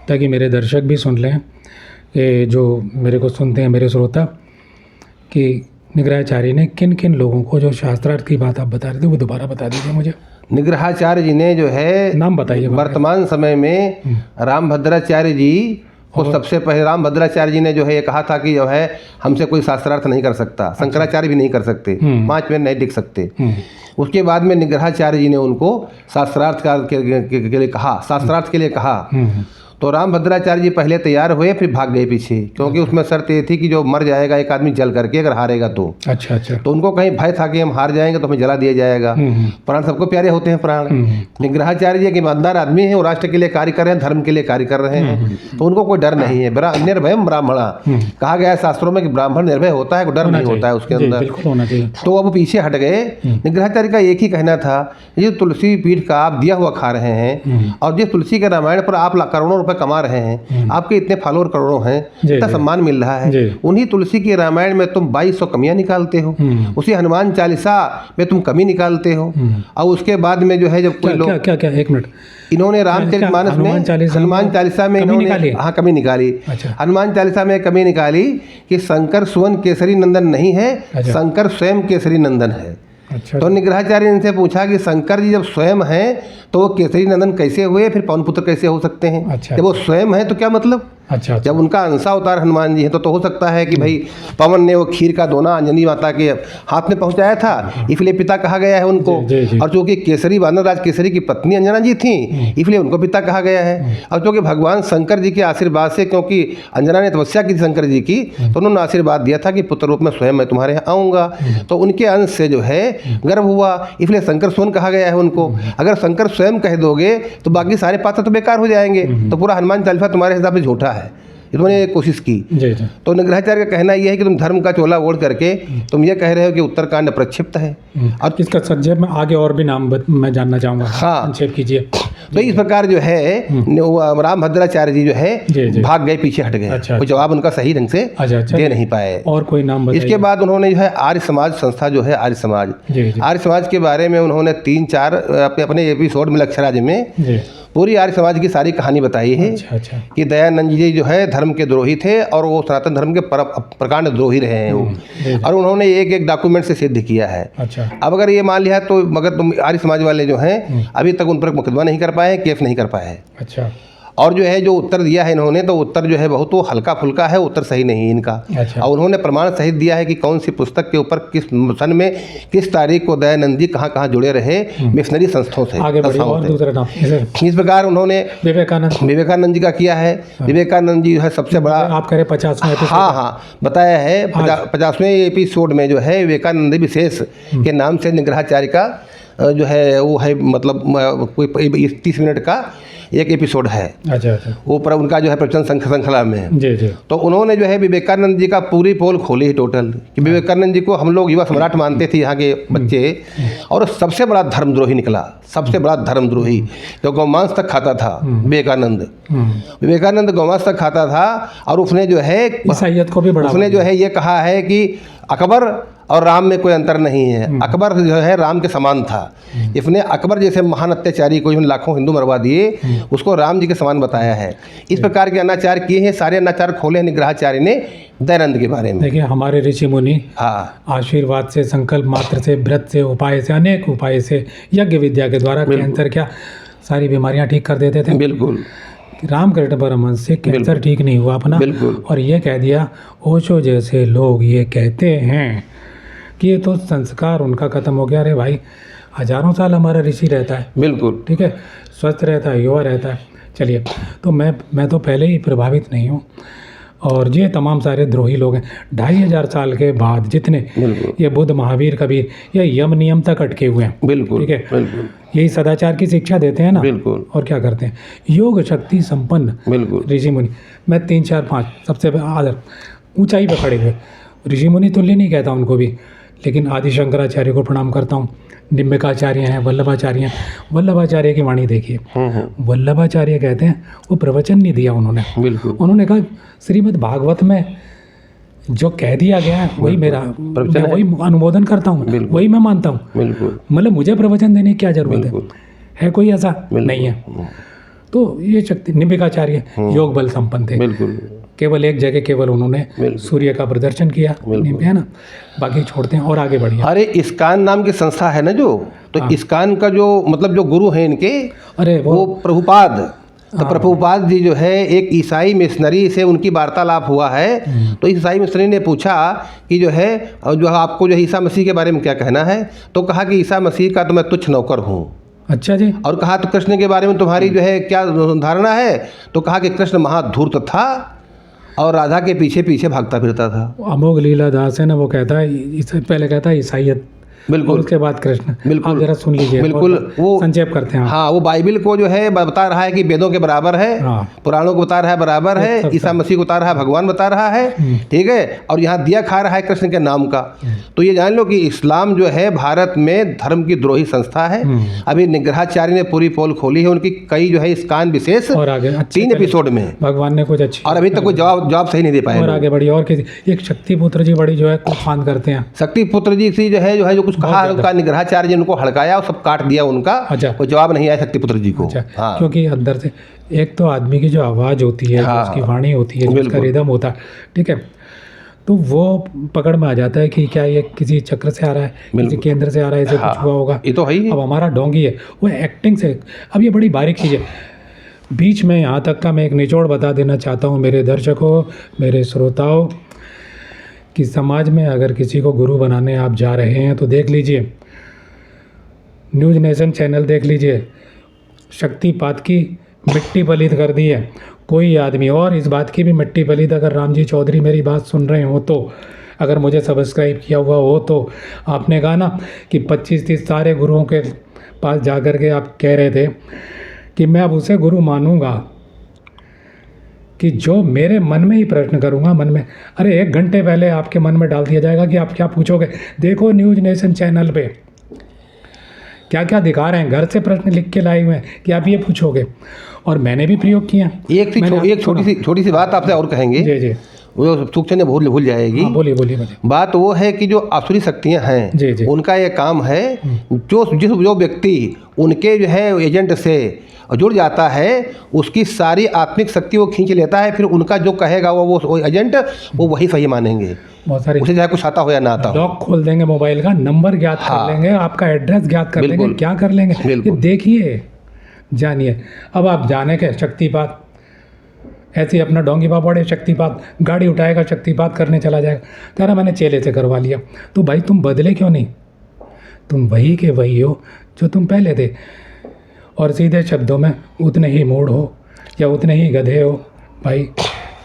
ताकि मेरे दर्शक भी सुन लें, कि जो मेरे को सुनते हैं मेरे श्रोता, कि निग्रहाचार्य ने किन किन लोगों को, जो शास्त्रार्थ की बात आप बता रहे थे वो दोबारा बता दीजिए मुझे। निग्रहाचार्य जी ने जो है नाम बताइए। वर्तमान समय में रामभद्राचार्य जी तो सबसे पहले रामभद्राचार्य जी ने जो है ये कहा था कि जो है हमसे कोई शास्त्रार्थ नहीं कर सकता, शंकराचार्य भी नहीं कर सकते, 5 मिनट नहीं टिक सकते। उसके बाद में निग्रहाचार्य जी ने उनको शास्त्रार्थ के लिए कहा, शास्त्रार्थ के लिए कहा। तो रामभद्राचार्य जी पहले तैयार हुए, फिर भाग गए पीछे, क्योंकि उसमें शर्त ये थी कि जो मर जाएगा एक आदमी जल करके अगर हारेगा तो। अच्छा अच्छा। तो उनको कहीं भय था कि हम हार जाएंगे तो हमें जला दिया जाएगा। प्राण सबको प्यारे होते हैं प्राण। निग्रहाचार्य जी एक ईमानदार आदमी है, वो राष्ट्र के लिए कार्य कर रहे हैं, धर्म के लिए कार्य कर रहे हैं, तो उनको कोई डर नहीं है। निर्भयम ब्राह्मणा कहा गया है शास्त्रों में कि ब्राह्मण निर्भय होता है, डर नहीं होता है उसके अंदर। तो अब पीछे हट गए। निग्रहाचार्य का एक ही कहना था, ये तुलसी पीठ का आप दिया हुआ खा रहे हैं और जिस तुलसी के रामायण पर आप करोड़ों रुपए कमा रहे हैं, आपके इतने फॉलोअर करोड़ों हैं, इतना सम्मान मिल रहा है, उन्हीं तुलसी के रामायण में तुम 2200 कमियां निकालते हो, उसी हनुमान चालीसा में तुम कमी निकालते हो। और उसके बाद में जो है जब कोई लोग क्या क्या 1 मिनट, इन्होंने रामचरितमानस में हनुमान चालीसा में इन्होंने कमी निकाली। हनुमान चालीसा में कमी निकाली कि शंकर सुवन केसरी नंदन नहीं है, शंकर स्वयं केसरी नंदन है। अच्छा। तो निग्रहाचार्य ने इनसे पूछा कि शंकर जी जब स्वयं हैं तो वो केसरी नंदन कैसे हुए, फिर पवन पुत्र कैसे हो सकते हैं? अच्छा। जब वो स्वयं है तो क्या मतलब? अच्छा। जब उनका अंशावतार हनुमान जी है तो हो सकता है कि भाई पवन ने वो खीर का दोना अंजनी माता के हाथ में पहुंचाया था, इसलिए पिता कहा गया है उनको। और चूंकि केसरी वानर राज केसरी की पत्नी अंजना जी थी, इसलिए उनको पिता कहा गया है। और चूंकि भगवान शंकर जी के आशीर्वाद से, क्योंकि अंजना ने तपस्या की थी शंकर जी की, तो उन्होंने आशीर्वाद दिया था कि पुत्र रूप में स्वयं मैं तुम्हारे यहाँ आऊँगा, तो उनके अंश से जो है गर्भ हुआ, इसलिए शंकर सोन कहा गया है उनको। अगर शंकर स्वयं कह दोगे तो बाकी सारे पात्र तो बेकार हो जाएंगे, तो पूरा हनुमान चालीसा तुम्हारे हिसाब से झूठा है। इन्होंने कोशिश की। तो निग्रहाचार्य का कहना यह है कि तुम धर्म का चोला ओढ़ करके तुम ये कह रहे हो कि उत्तरकांड प्रक्षिप्त है। और इसका संक्षेप में आगे और भी नाम मैं जानना चाहूँगा। हाँ, संक्षेप कीजिए। तो इस प्रकार जो है रामभद्राचार्य जी जो है भाग गए, पीछे हट गए। अच्छा। कोई जवाब उनका सही ढंग से दे नहीं पाए। और कोई नाम बताइए। इसके बाद उन्होंने जो है आर्य समाज संस्था जो है आर्य समाज के बारे में उन्होंने 3-4 अपने एपिसोड में लक्षराज में पूरी आर्य समाज की सारी कहानी बताई है। अच्छा। कि दयानंद जी जो है धर्म के द्रोही थे और वो सनातन धर्म के प्रकांड द्रोही रहे हैं वो, और उन्होंने एक डॉक्यूमेंट से सिद्ध किया है। अच्छा। अब अगर ये मान लिया तो मगर तुम आर्य समाज वाले जो हैं अभी तक उन पर मुकदमा नहीं कर पाए, केस नहीं कर पाए। अच्छा। और जो है जो उत्तर दिया है इन्होंने, तो उत्तर जो है बहुत वो हल्का फुल्का है, उत्तर सही नहीं इनका। अच्छा। और उन्होंने प्रमाण सहित दिया है कि कौन सी पुस्तक के ऊपर किस सन में किस तारीख को दयानंद जी कहाँ कहाँ जुड़े रहे मिशनरी संस्थाओं से। इस प्रकार उन्होंने विवेकानंद जी का किया है। विवेकानंद जी जो है सबसे बड़ा, आप करें 50वें, हाँ बताया है 50वें एपिसोड में जो है विवेकानंद विशेष के नाम से निग्रहाचार्य का जो है वो है, मतलब कोई 30 मिनट का एक एपिसोड है। अच्छा। वो पर उनका जो है प्रवचन श्रृंखला में जी। तो उन्होंने जो है विवेकानंद जी का पूरी पोल खोली टोटल कि विवेकानंद जी को हम लोग युवा सम्राट मानते थे यहाँ के बच्चे, और सबसे बड़ा धर्मद्रोही निकला, सबसे बड़ा धर्मद्रोही। तो गौमांस तक खाता था विवेकानंद गौमांस तक खाता था। और उसने जो है ईसाईयत को भी बढ़ावा, उसने जो है ये कहा है कि अकबर और राम में कोई अंतर नहीं है, अकबर जो है राम के समान था। इसने अकबर जैसे महान अत्याचारी को जिन्होंने लाखों हिंदू मरवा दिए, उसको राम जी के समान बताया है। इस प्रकार के अनाचार किए हैं, सारे अनाचार खोले हैं निग्रहाचार्य ने दयानंद के बारे में। देखिए हमारे ऋषि मुनि आशीर्वाद से, संकल्प मात्र से, व्रत से, उपाय से, अनेक उपाय से, यज्ञ विद्या के द्वारा कैंसर क्या सारी बीमारियां ठीक कर देते थे। बिल्कुल। रामकृष्ण परमहंस से कैंसर ठीक नहीं हुआ अपना, और ये कह दिया ओशो जैसे लोग ये कहते हैं कि ये तो संस्कार उनका खत्म हो गया। अरे भाई, हजारों साल हमारा ऋषि रहता है, बिल्कुल ठीक है, स्वस्थ रहता है, युवा रहता है। चलिए, तो मैं तो पहले ही प्रभावित नहीं हूँ, और ये तमाम सारे द्रोही लोग हैं। 2500 साल के बाद जितने ये बुद्ध, महावीर, कबीर, ये यम नियम तक अटके हुए हैं। बिल्कुल ठीक है, बिल्कुल यही सदाचार की शिक्षा देते हैं ना। बिल्कुल। और क्या करते हैं, योग शक्ति संपन्न ऋषि मुनि। मैं 3, 4, 5 सबसे आदर ऊंचाई पर खड़े हुए ऋषि मुनि तुल्य नहीं कहता उनको भी, लेकिन आदि शंकराचार्य को प्रणाम करता हूँ। निम्बिकाचार्य हैं, वल्लभाचार्य हैं। वल्लभाचार्य की वाणी देखिए, वल्लभाचार्य कहते हैं वो प्रवचन नहीं दिया उन्होंने, उन्होंने कहा श्रीमद् भागवत में जो कह दिया गया है वही मेरा, मैं वही अनुमोदन करता हूँ, वही मैं मानता हूँ। मतलब मुझे प्रवचन देने की क्या जरूरत है कोई ऐसा नहीं है। तो ये शक्ति निम्बिकाचार्य योग बल संपन्न थे। केवल एक जगह केवल उन्होंने सूर्य का प्रदर्शन किया, है ना, बाकी छोड़ते हैं और आगे बढ़िए। अरे इस्कान नाम की संस्था है ना जो, तो इस्कान का जो मतलब जो गुरु हैं इनके, अरे वो प्रभुपाद तो प्रभुपाद जी जो है एक ईसाई मिशनरी से उनकी वार्तालाप हुआ है। तो ईसाई मिशनरी ने पूछा कि जो है जो आपको जो है ईसा मसीह के बारे में क्या कहना है। तो कहा कि ईसा मसीह का तो मैं तुच्छ नौकर हूँ। अच्छा जी। और कहा तो कृष्ण के बारे में तुम्हारी जो है क्या धारणा है। तो कहा कि कृष्ण महाधूर्त था और राधा के पीछे पीछे भागता फिरता था। अमोघ लीला दास है ना, वो कहता है इससे पहले कहता है ईसाइयत, बिल्कुल, उसके बाद कृष्ण। बिल्कुल, आप जरा सुन लीजिए, बिल्कुल, वो संक्षेप करते हैं। हाँ, वो बाइबिल को जो है बता रहा है कि वेदों के बराबर है, पुराणों को बता रहा है बराबर है, ईसा मसीह को बता रहा है, भगवान बता रहा है, ठीक है। और यहाँ दिया खा रहा है कृष्ण के नाम का। तो ये जान लो कि इस्लाम जो है भारत में धर्म की द्रोही संस्था है। अभी निग्रहाचार्य ने पूरी पोल खोली है उनकी, कई जो है इसकान विशेष और आगे 3 एपिसोड में भगवान ने कुछ अच्छी, और अभी तक कोई जवाब सही नहीं दे पाए। और आगे बढ़ी और किसी एक शक्ति पुत्र जी बड़ी जो है तूफान करते हैं। शक्ति पुत्र जी से जो है जो कुछ कहा है उनका निग्रहाचार्य जी उनको हड़काया और सब काट दिया उनका। अच्छा। कोई जवाब नहीं आया शक्ति पुत्र जी को। अच्छा। हाँ। क्योंकि अंदर से एक तो आदमी की जो आवाज़ होती है, हाँ, जो उसकी वाणी होती है, जो उसका रिदम होता है, ठीक है, तो वो पकड़ में आ जाता है कि क्या ये किसी चक्र से आ रहा है, किसी केंद्र से आ रहा है, इसे कुछ हुआ होगा। ये तो है ही। अब हमारा डोंगी है वो एक्टिंग से, अब ये बड़ी बारीक चीज़ है। बीच में यहाँ तक का मैं एक निचोड़ बता देना चाहता हूँ मेरे दर्शकों, मेरे श्रोताओं, कि समाज में अगर किसी को गुरु बनाने आप जा रहे हैं तो देख लीजिए, न्यूज़ नेशन चैनल देख लीजिए, शक्तिपात की मिट्टी पलीत कर दी है कोई आदमी। और इस बात की भी मिट्टी पलीत, अगर रामजी चौधरी मेरी बात सुन रहे हो तो, अगर मुझे सब्सक्राइब किया हुआ हो तो, आपने कहा ना कि 25-30 सारे गुरुओं के पास जा कर के आप कह रहे थे कि मैं अब उसे गुरु मानूंगा कि जो मेरे मन में ही प्रश्न करूंगा, मन में, अरे 1 घंटे पहले आपके मन में डाल दिया जाएगा कि आप क्या पूछोगे। देखो न्यूज़ नेशन चैनल पे क्या क्या दिखा रहे हैं, घर से प्रश्न लिख के लाए हुए हैं कि आप ये पूछोगे, और मैंने भी प्रयोग किया। एक छोटी सी बात आपसे और कहेंगे। जी जी, वो सूक्ष्म भूल जाएगी। हाँ, बोलिए बोलिए। बात वो है कि जो आसुरी शक्तियां हैं, जी जी, उनका ये काम है, जो व्यक्ति उनके जो है एजेंट से जुड़ जाता है उसकी सारी आत्मिक शक्ति वो खींच लेता है। फिर उनका जो कहेगा वो एजेंट वो वही सही मानेंगे। बहुत सारी, उसे चाहे कुछ आता हो या ना आता हो। लॉक खोल देंगे मोबाइल का, नंबर ज्ञात कर लेंगे, आपका एड्रेस ज्ञात कर लेंगे, क्या कर लेंगे, ये देखिए, जानिए। अब आप जाने के शक्तिपात ऐसे ही अपना डोंगी पापड़ है, शक्तिपात गाड़ी उठाएगा, शक्तिपात करने चला जाएगा, कह रहा मैंने चेले से करवा लिया। तो भाई तुम बदले क्यों नहीं? तुम वही के वही हो जो तुम पहले थे, और सीधे शब्दों में उतने ही मूड हो या उतने ही गधे हो भाई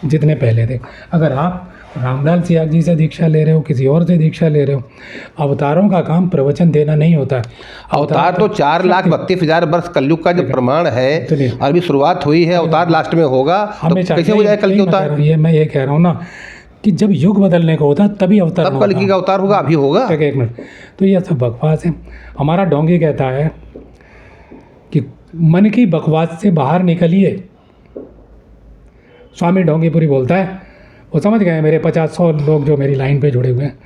जितने पहले थे। अगर आप रामलाल सियाग जी से दीक्षा ले रहे हो, किसी और से दीक्षा ले रहे हो, अवतारों का काम प्रवचन देना नहीं होता है। अवतार तो 4,32,000 वर्ष कलयुग का जो प्रमाण है, अभी शुरुआत हुई है, अवतार लास्ट में होगा, तो कैसे हो जाए कल की अवतार? ये मैं ये कह रहा हूँ ना कि जब युग बदलने को होता तभी अवतार, तब कल की का अवतार होगा, अभी होगा। एक मिनट, तो ये सब बकवास है। हमारा डोंगी कहता है कि मन की बकवास से बाहर निकलिए। स्वामी डोंगीपुरी बोलता है, वो समझ गए मेरे 50-100 लोग जो मेरी लाइन पे जुड़े हुए हैं।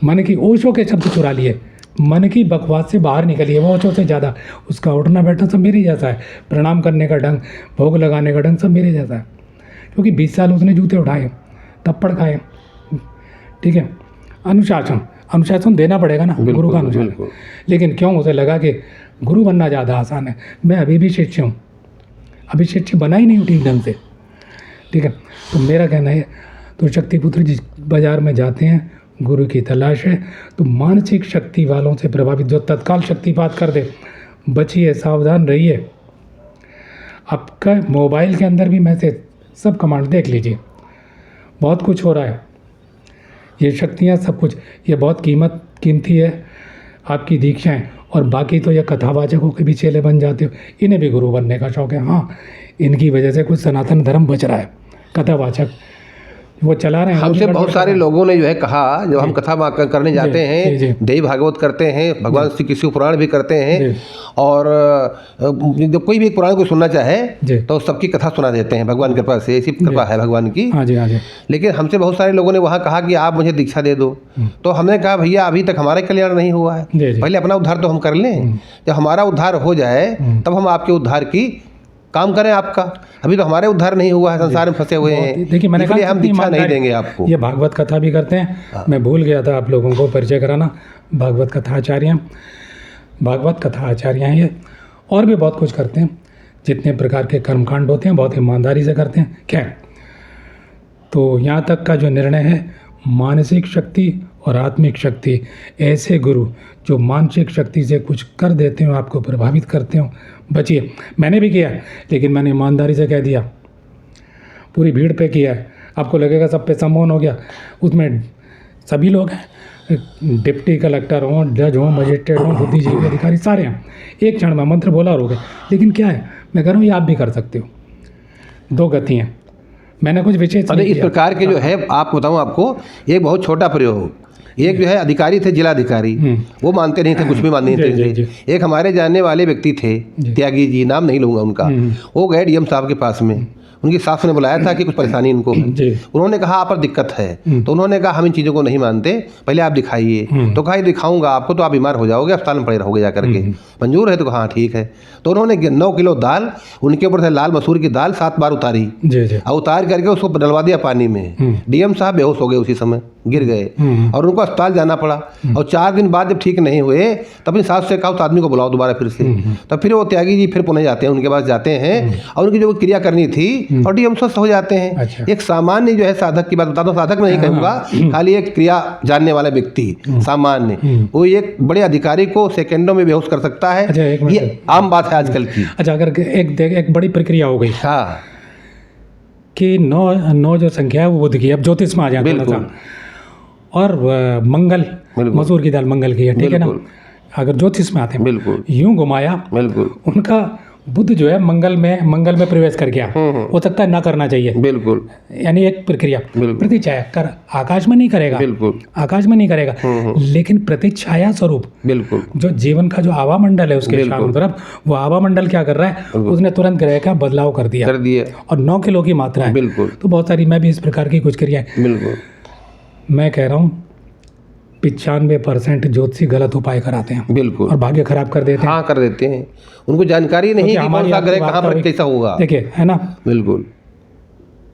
मन की, ओशो के शब्द चुरा लिए, मन की बकवास से बाहर निकलिए। वो ओशो से ज़्यादा उसका उठना बैठना सब मेरे जैसा है, प्रणाम करने का ढंग, भोग लगाने का ढंग सब मेरे जैसा है, क्योंकि 20 साल उसने जूते उठाए, थप्पड़ खाए, ठीक है। अनुशासन देना पड़ेगा ना, गुरु का अनुशासन। लेकिन क्यों उसे लगा कि गुरु बनना ज़्यादा आसान है। मैं अभी भी शिष्य हूँ, अभी शिष्य बना ही नहीं ठीक ढंग से, ठीक है। तो मेरा कहना है, तो शक्तिपुत्र जी बाज़ार में जाते हैं, गुरु की तलाश है, तो मानसिक शक्ति वालों से प्रभावित जो तत्काल शक्तिपात कर दे, बचिए, सावधान रहिए। आपका मोबाइल के अंदर भी मैसेज, सब कमांड देख लीजिए, बहुत कुछ हो रहा है। ये शक्तियाँ सब कुछ, ये बहुत कीमती है आपकी दीक्षाएं। और बाकी तो ये कथावाचकों के भी चेले बन जाते हो, इन्हें भी गुरु बनने का शौक है। हाँ, इनकी वजह से कुछ सनातन धर्म बच रहा है, कथावाचक वो चला रहे हैं। हमसे बहुत सारे लोगों ने जो है कहा, जब हम कथा करने जाते हैं, देवी भागवत करते हैं, भगवान श्री कृष्ण पुराण भी करते हैं, और जब कोई भी पुराण को सुनना चाहे तो सबकी कथा सुना देते हैं, भगवान की कृपा से, ऐसी कृपा है भगवान की। हाँ जी, हाँ जी। लेकिन हमसे बहुत सारे लोगों ने वहाँ कहा कि आप मुझे दीक्षा दे दो। तो हमने कहा भैया अभी तक हमारा कल्याण नहीं हुआ है, पहले अपना उद्धार तो हम कर लें। जब हमारा उद्धार हो जाए तब हम आपके उद्धार की काम करें आपका। अभी तो हमारे उद्धार नहीं हुआ है, संसार में फंसे हुए हैं। देखिए, मैंने कहा हम दीक्षा नहीं देंगे आपको। ये भागवत कथा भी करते हैं। मैं भूल गया था आप लोगों को परिचय कराना, भागवत कथा आचार्य हैं ये, और भी बहुत कुछ करते हैं। जितने प्रकार के कर्मकांड होते हैं बहुत ईमानदारी से करते हैं। खैर, तो यहाँ तक का जो निर्णय है, मानसिक शक्ति और आत्मिक शक्ति, ऐसे गुरु जो मानसिक शक्ति से कुछ कर देते हो, आपको प्रभावित करते हो, बचिए। मैंने भी किया, लेकिन मैंने ईमानदारी से कह दिया, पूरी भीड़ पे किया है। आपको लगेगा सब पे सम्मान हो गया, उसमें सभी लोग हैं, डिप्टी कलेक्टर हों, जज हों, मजिस्ट्रेट हों, बुद्धिजीवी अधिकारी, सारे हैं। एक क्षण में मंत्र बोला और हो गए। लेकिन क्या है, मैं कह रहा हूँ ये आप भी कर सकते हो। दो गति हैं, मैंने कुछ विशेष अरे इस प्रकार के जो है, आपको बताऊं, आपको एक बहुत छोटा प्रयोग। एक जो है अधिकारी थे, जिलाधिकारी, वो मानते नहीं थे, कुछ भी मानते नहीं थे। एक हमारे जानने वाले व्यक्ति थे, त्यागी जी, नाम नहीं लूँगा उनका, वो गए डीएम साहब के पास में। उनकी सास ने बुलाया था कि कुछ परेशानी इनको है। उन्होंने कहा आप पर दिक्कत है, तो उन्होंने कहा हम इन चीज़ों को नहीं मानते, पहले आप दिखाइए। तो कहा दिखाऊंगा आपको, तो आप बीमार हो जाओगे, अस्पताल में पड़े रहोगे जा करके। मंजूर है? तो कहा ठीक है। तो उन्होंने 9 किलो दाल, उनके ऊपर से लाल मसूर की दाल 7 बार उतारी, और उतार करके उसको डलवा दिया पानी में। डीएम साहब बेहोश हो गए, उसी समय गिर गए और उनको अस्पताल जाना पड़ा। और 4 दिन बाद जब ठीक नहीं हुए, तब अपनी सास से कहा उस आदमी को बुलाओ दोबारा फिर से। तब फिर वो त्यागी जी फिर पुणे जाते हैं, उनके पास जाते हैं और उनकी जो क्रिया करनी थी और डीएम स्वस्थ हो जाते हैं। अच्छा। एक सामान्य जो है साधक की बात बताता हूँ, साधक नहीं कहूँगा, खाली एक क्रिया जानने वाला व्यक्ति सामान्य, वो एक बड़े अधिकारी को सेकंडों में बेहोश कर सकता है। अच्छा, ये आम बात है आजकल की। अच्छा, अगर एक बड़ी प्रक्रिया हो गई हाँ, कि 9 जो संख्या है वो बुध की, अब ज्योतिष में आ जाए थोड़ा सा, और मंगल, मसूर की दाल मंगल की है, ठीक है ना। अगर ज्योतिष में आते हैं, बिल्कुल यूं घुमाया, बिल्कुल, उनका बुध जो है मंगल में प्रवेश कर गया, हो सकता है ना करना चाहिए, बिल्कुल, यानी एक प्रक्रिया प्रतिछाया कर, आकाश में नहीं करेगा, बिल्कुल, आकाश में नहीं करेगा, लेकिन प्रतिछाया स्वरूप, बिल्कुल, जो जीवन का जो आवा मंडल है उसके चारों तरफ, वो आवा मंडल क्या कर रहा है, उसने तुरंत ग्रह का बदलाव कर दिया और 9 किलो की मात्रा है। बिल्कुल, तो बहुत सारी, मैं भी इस प्रकार की कुछ क्रियाएं, बिल्कुल, मैं कह रहा हूँ 95% ज्योतिषी गलत उपाय कराते हैं, बिल्कुल, और भाग्य खराब कर देते हैं। हाँ, कर देते हैं, उनको जानकारी नहीं कि कौन सा ग्रह कहाँ पर कैसा होगा। देखिए, है ना, बिल्कुल।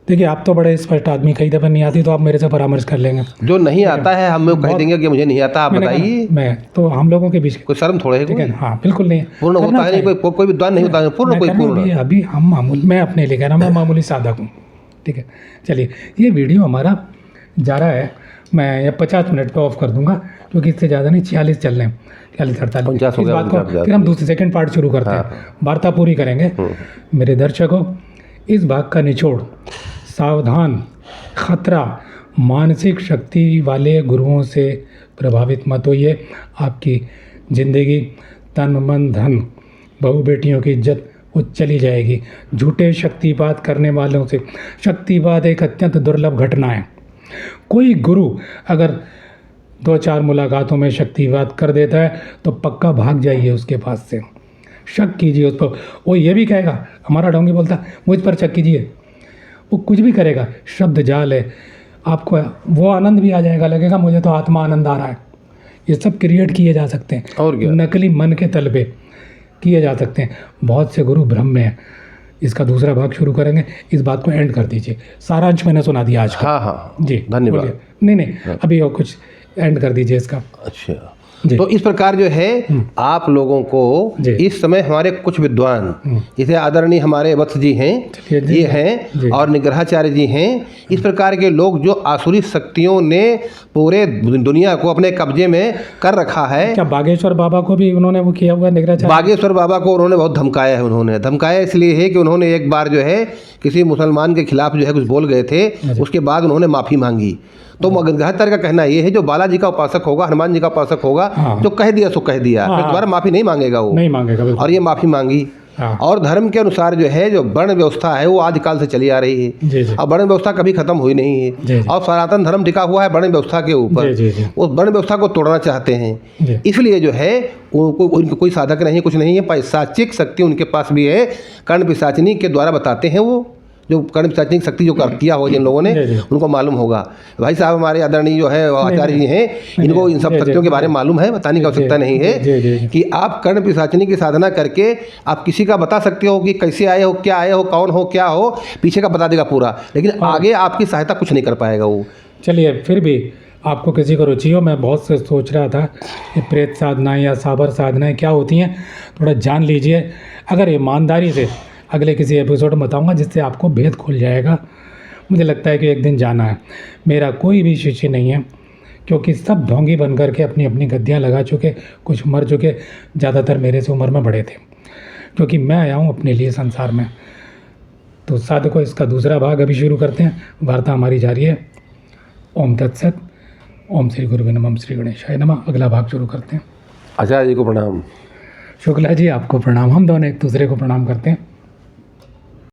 देखिए, आप तो बड़े स्पष्ट आदमी, कई दफा नहीं आती तो आप मेरे से परामर्श कर लेंगे। जो नहीं आता है हम लोग कह देंगे कि मुझे नहीं आता, आप बताइए। मैं तो हम लोगों के बीच कोई शर्म थोड़ा है, ठीक है? हाँ, बिल्कुल नहीं, पूर्ण होता है नहीं, कोई विद्वान नहीं होता है पूर्ण, कोई पूर्ण। अभी हम मामूली, मैं अपने लिए कह रहा हूँ, मैं मामूली साधक हूँ, ठीक है। चलिए, ये वीडियो हमारा जा रहा है, मैं ये 50 मिनट पे ऑफ कर दूंगा, क्योंकि इससे ज़्यादा नहीं, 46 चल रहे हैं, 46-48 इस बात को फिर हम दूसरी सेकंड पार्ट शुरू करते हैं, वार्ता पूरी करेंगे। मेरे दर्शकों, इस भाग का निचोड़, सावधान, खतरा, मानसिक शक्ति वाले गुरुओं से प्रभावित मत होइए। आपकी ज़िंदगी, तन मन धन, बहू बेटियों की इज्जत वो चली जाएगी। झूठे शक्तिपात करने वालों से, शक्तिपात एक अत्यंत दुर्लभ घटना है। कोई गुरु अगर 2-4 मुलाकातों में शक्तिपात कर देता है तो पक्का भाग जाइए उसके पास से, शक कीजिए उस पर। वो ये भी कहेगा, हमारा ढोंगी बोलता मुझ पर शक कीजिए, वो कुछ भी करेगा, शब्द जाल है। आपको वो आनंद भी आ जाएगा, लगेगा मुझे तो आत्मा आनंद आ रहा है। ये सब क्रिएट किए जा सकते हैं, और क्या, नकली मन के तल पे किए जा सकते हैं। बहुत से गुरु भ्रम में हैं। इसका दूसरा भाग शुरू करेंगे, इस बात को एंड कर दीजिए। सारांश मैंने सुना दिया आज का। हाँ हाँ जी, धन्यवाद। नहीं, अभी और कुछ एंड कर दीजिए इसका। अच्छा, तो इस प्रकार जो है आप लोगों को इस समय हमारे कुछ विद्वान, जैसे आदरणीय हमारे वत्स जी हैं, ये हैं, और निग्रहाचार्य जी हैं, इस प्रकार के लोग जो आसुरी शक्तियों ने पूरे दुनिया को अपने कब्जे में कर रखा है। क्या बागेश्वर बाबा को भी उन्होंने वो किया हुआ निग्रहाचार्य? बागेश्वर बाबा को उन्होंने बहुत धमकाया है। उन्होंने धमकाया इसलिए है कि उन्होंने एक बार जो है किसी मुसलमान के खिलाफ जो है कुछ बोल गए थे, उसके बाद उन्होंने माफ़ी मांगी। तो निग्रहाचार्य का कहना ये है, जो बालाजी का उपासक होगा, हनुमान जी का उपासक होगा, जो कह दिया सो कह दिया, फिर दोबारा माफ़ी नहीं मांगेगा, वो नहीं मांगेगा। और ये माफ़ी मांगी। और धर्म के अनुसार जो है, जो वर्ण व्यवस्था है वो आदिकाल से चली आ रही है, और वर्ण व्यवस्था कभी खत्म हुई नहीं है, और सनातन धर्म टिका हुआ है वर्ण व्यवस्था के ऊपर। वो वर्ण व्यवस्था को तोड़ना चाहते हैं, इसलिए जो है उनको कोई साधक नहीं, कुछ नहीं है, पैशाचिक शक्ति उनके पास भी है। कर्ण पिशाचिनी के द्वारा बताते हैं, वो जो कर्ण पिशाचिनी शक्ति जो किया हो जिन लोगों ने, उनको मालूम होगा। भाई साहब हमारे आदरणीय जो है आचार्य जी हैं, इनको इन सब शक्तियों के बारे में मालूम है, बताने की आवश्यकता नहीं है कि आप कर्ण पिशाचिनी की साधना करके आप किसी का बता सकते हो कि कैसे आए हो, क्या आए हो, कौन हो, क्या हो, पीछे का बता देगा पूरा, लेकिन आगे आपकी सहायता कुछ नहीं कर पाएगा वो। चलिए, फिर भी आपको किसी को रुचि हो, मैं बहुत से सोच रहा था कि प्रेत साधनाएँ या साबर साधनाएँ क्या होती हैं, थोड़ा जान लीजिए। अगर ईमानदारी से अगले किसी एपिसोड में बताऊंगा, जिससे आपको भेद खुल जाएगा। मुझे लगता है कि एक दिन जाना है। मेरा कोई भी शिष्य नहीं है, क्योंकि सब ढोंगी बन कर के अपनी अपनी गद्दियाँ लगा चुके, कुछ मर चुके, ज़्यादातर मेरे से उम्र में बड़े थे, क्योंकि मैं आया हूँ अपने लिए संसार में। तो साधकों, इसका दूसरा भाग अभी शुरू करते हैं। वार्ता हमारी जारी है। ओम तत्सत। ओम श्री गुरुवे नमः, श्री गणेशाय नमः। अगला भाग शुरू करते हैं। आचार्य जी को प्रणाम। शुक्ला जी, आपको प्रणाम। हम दोनों एक दूसरे को प्रणाम करते हैं।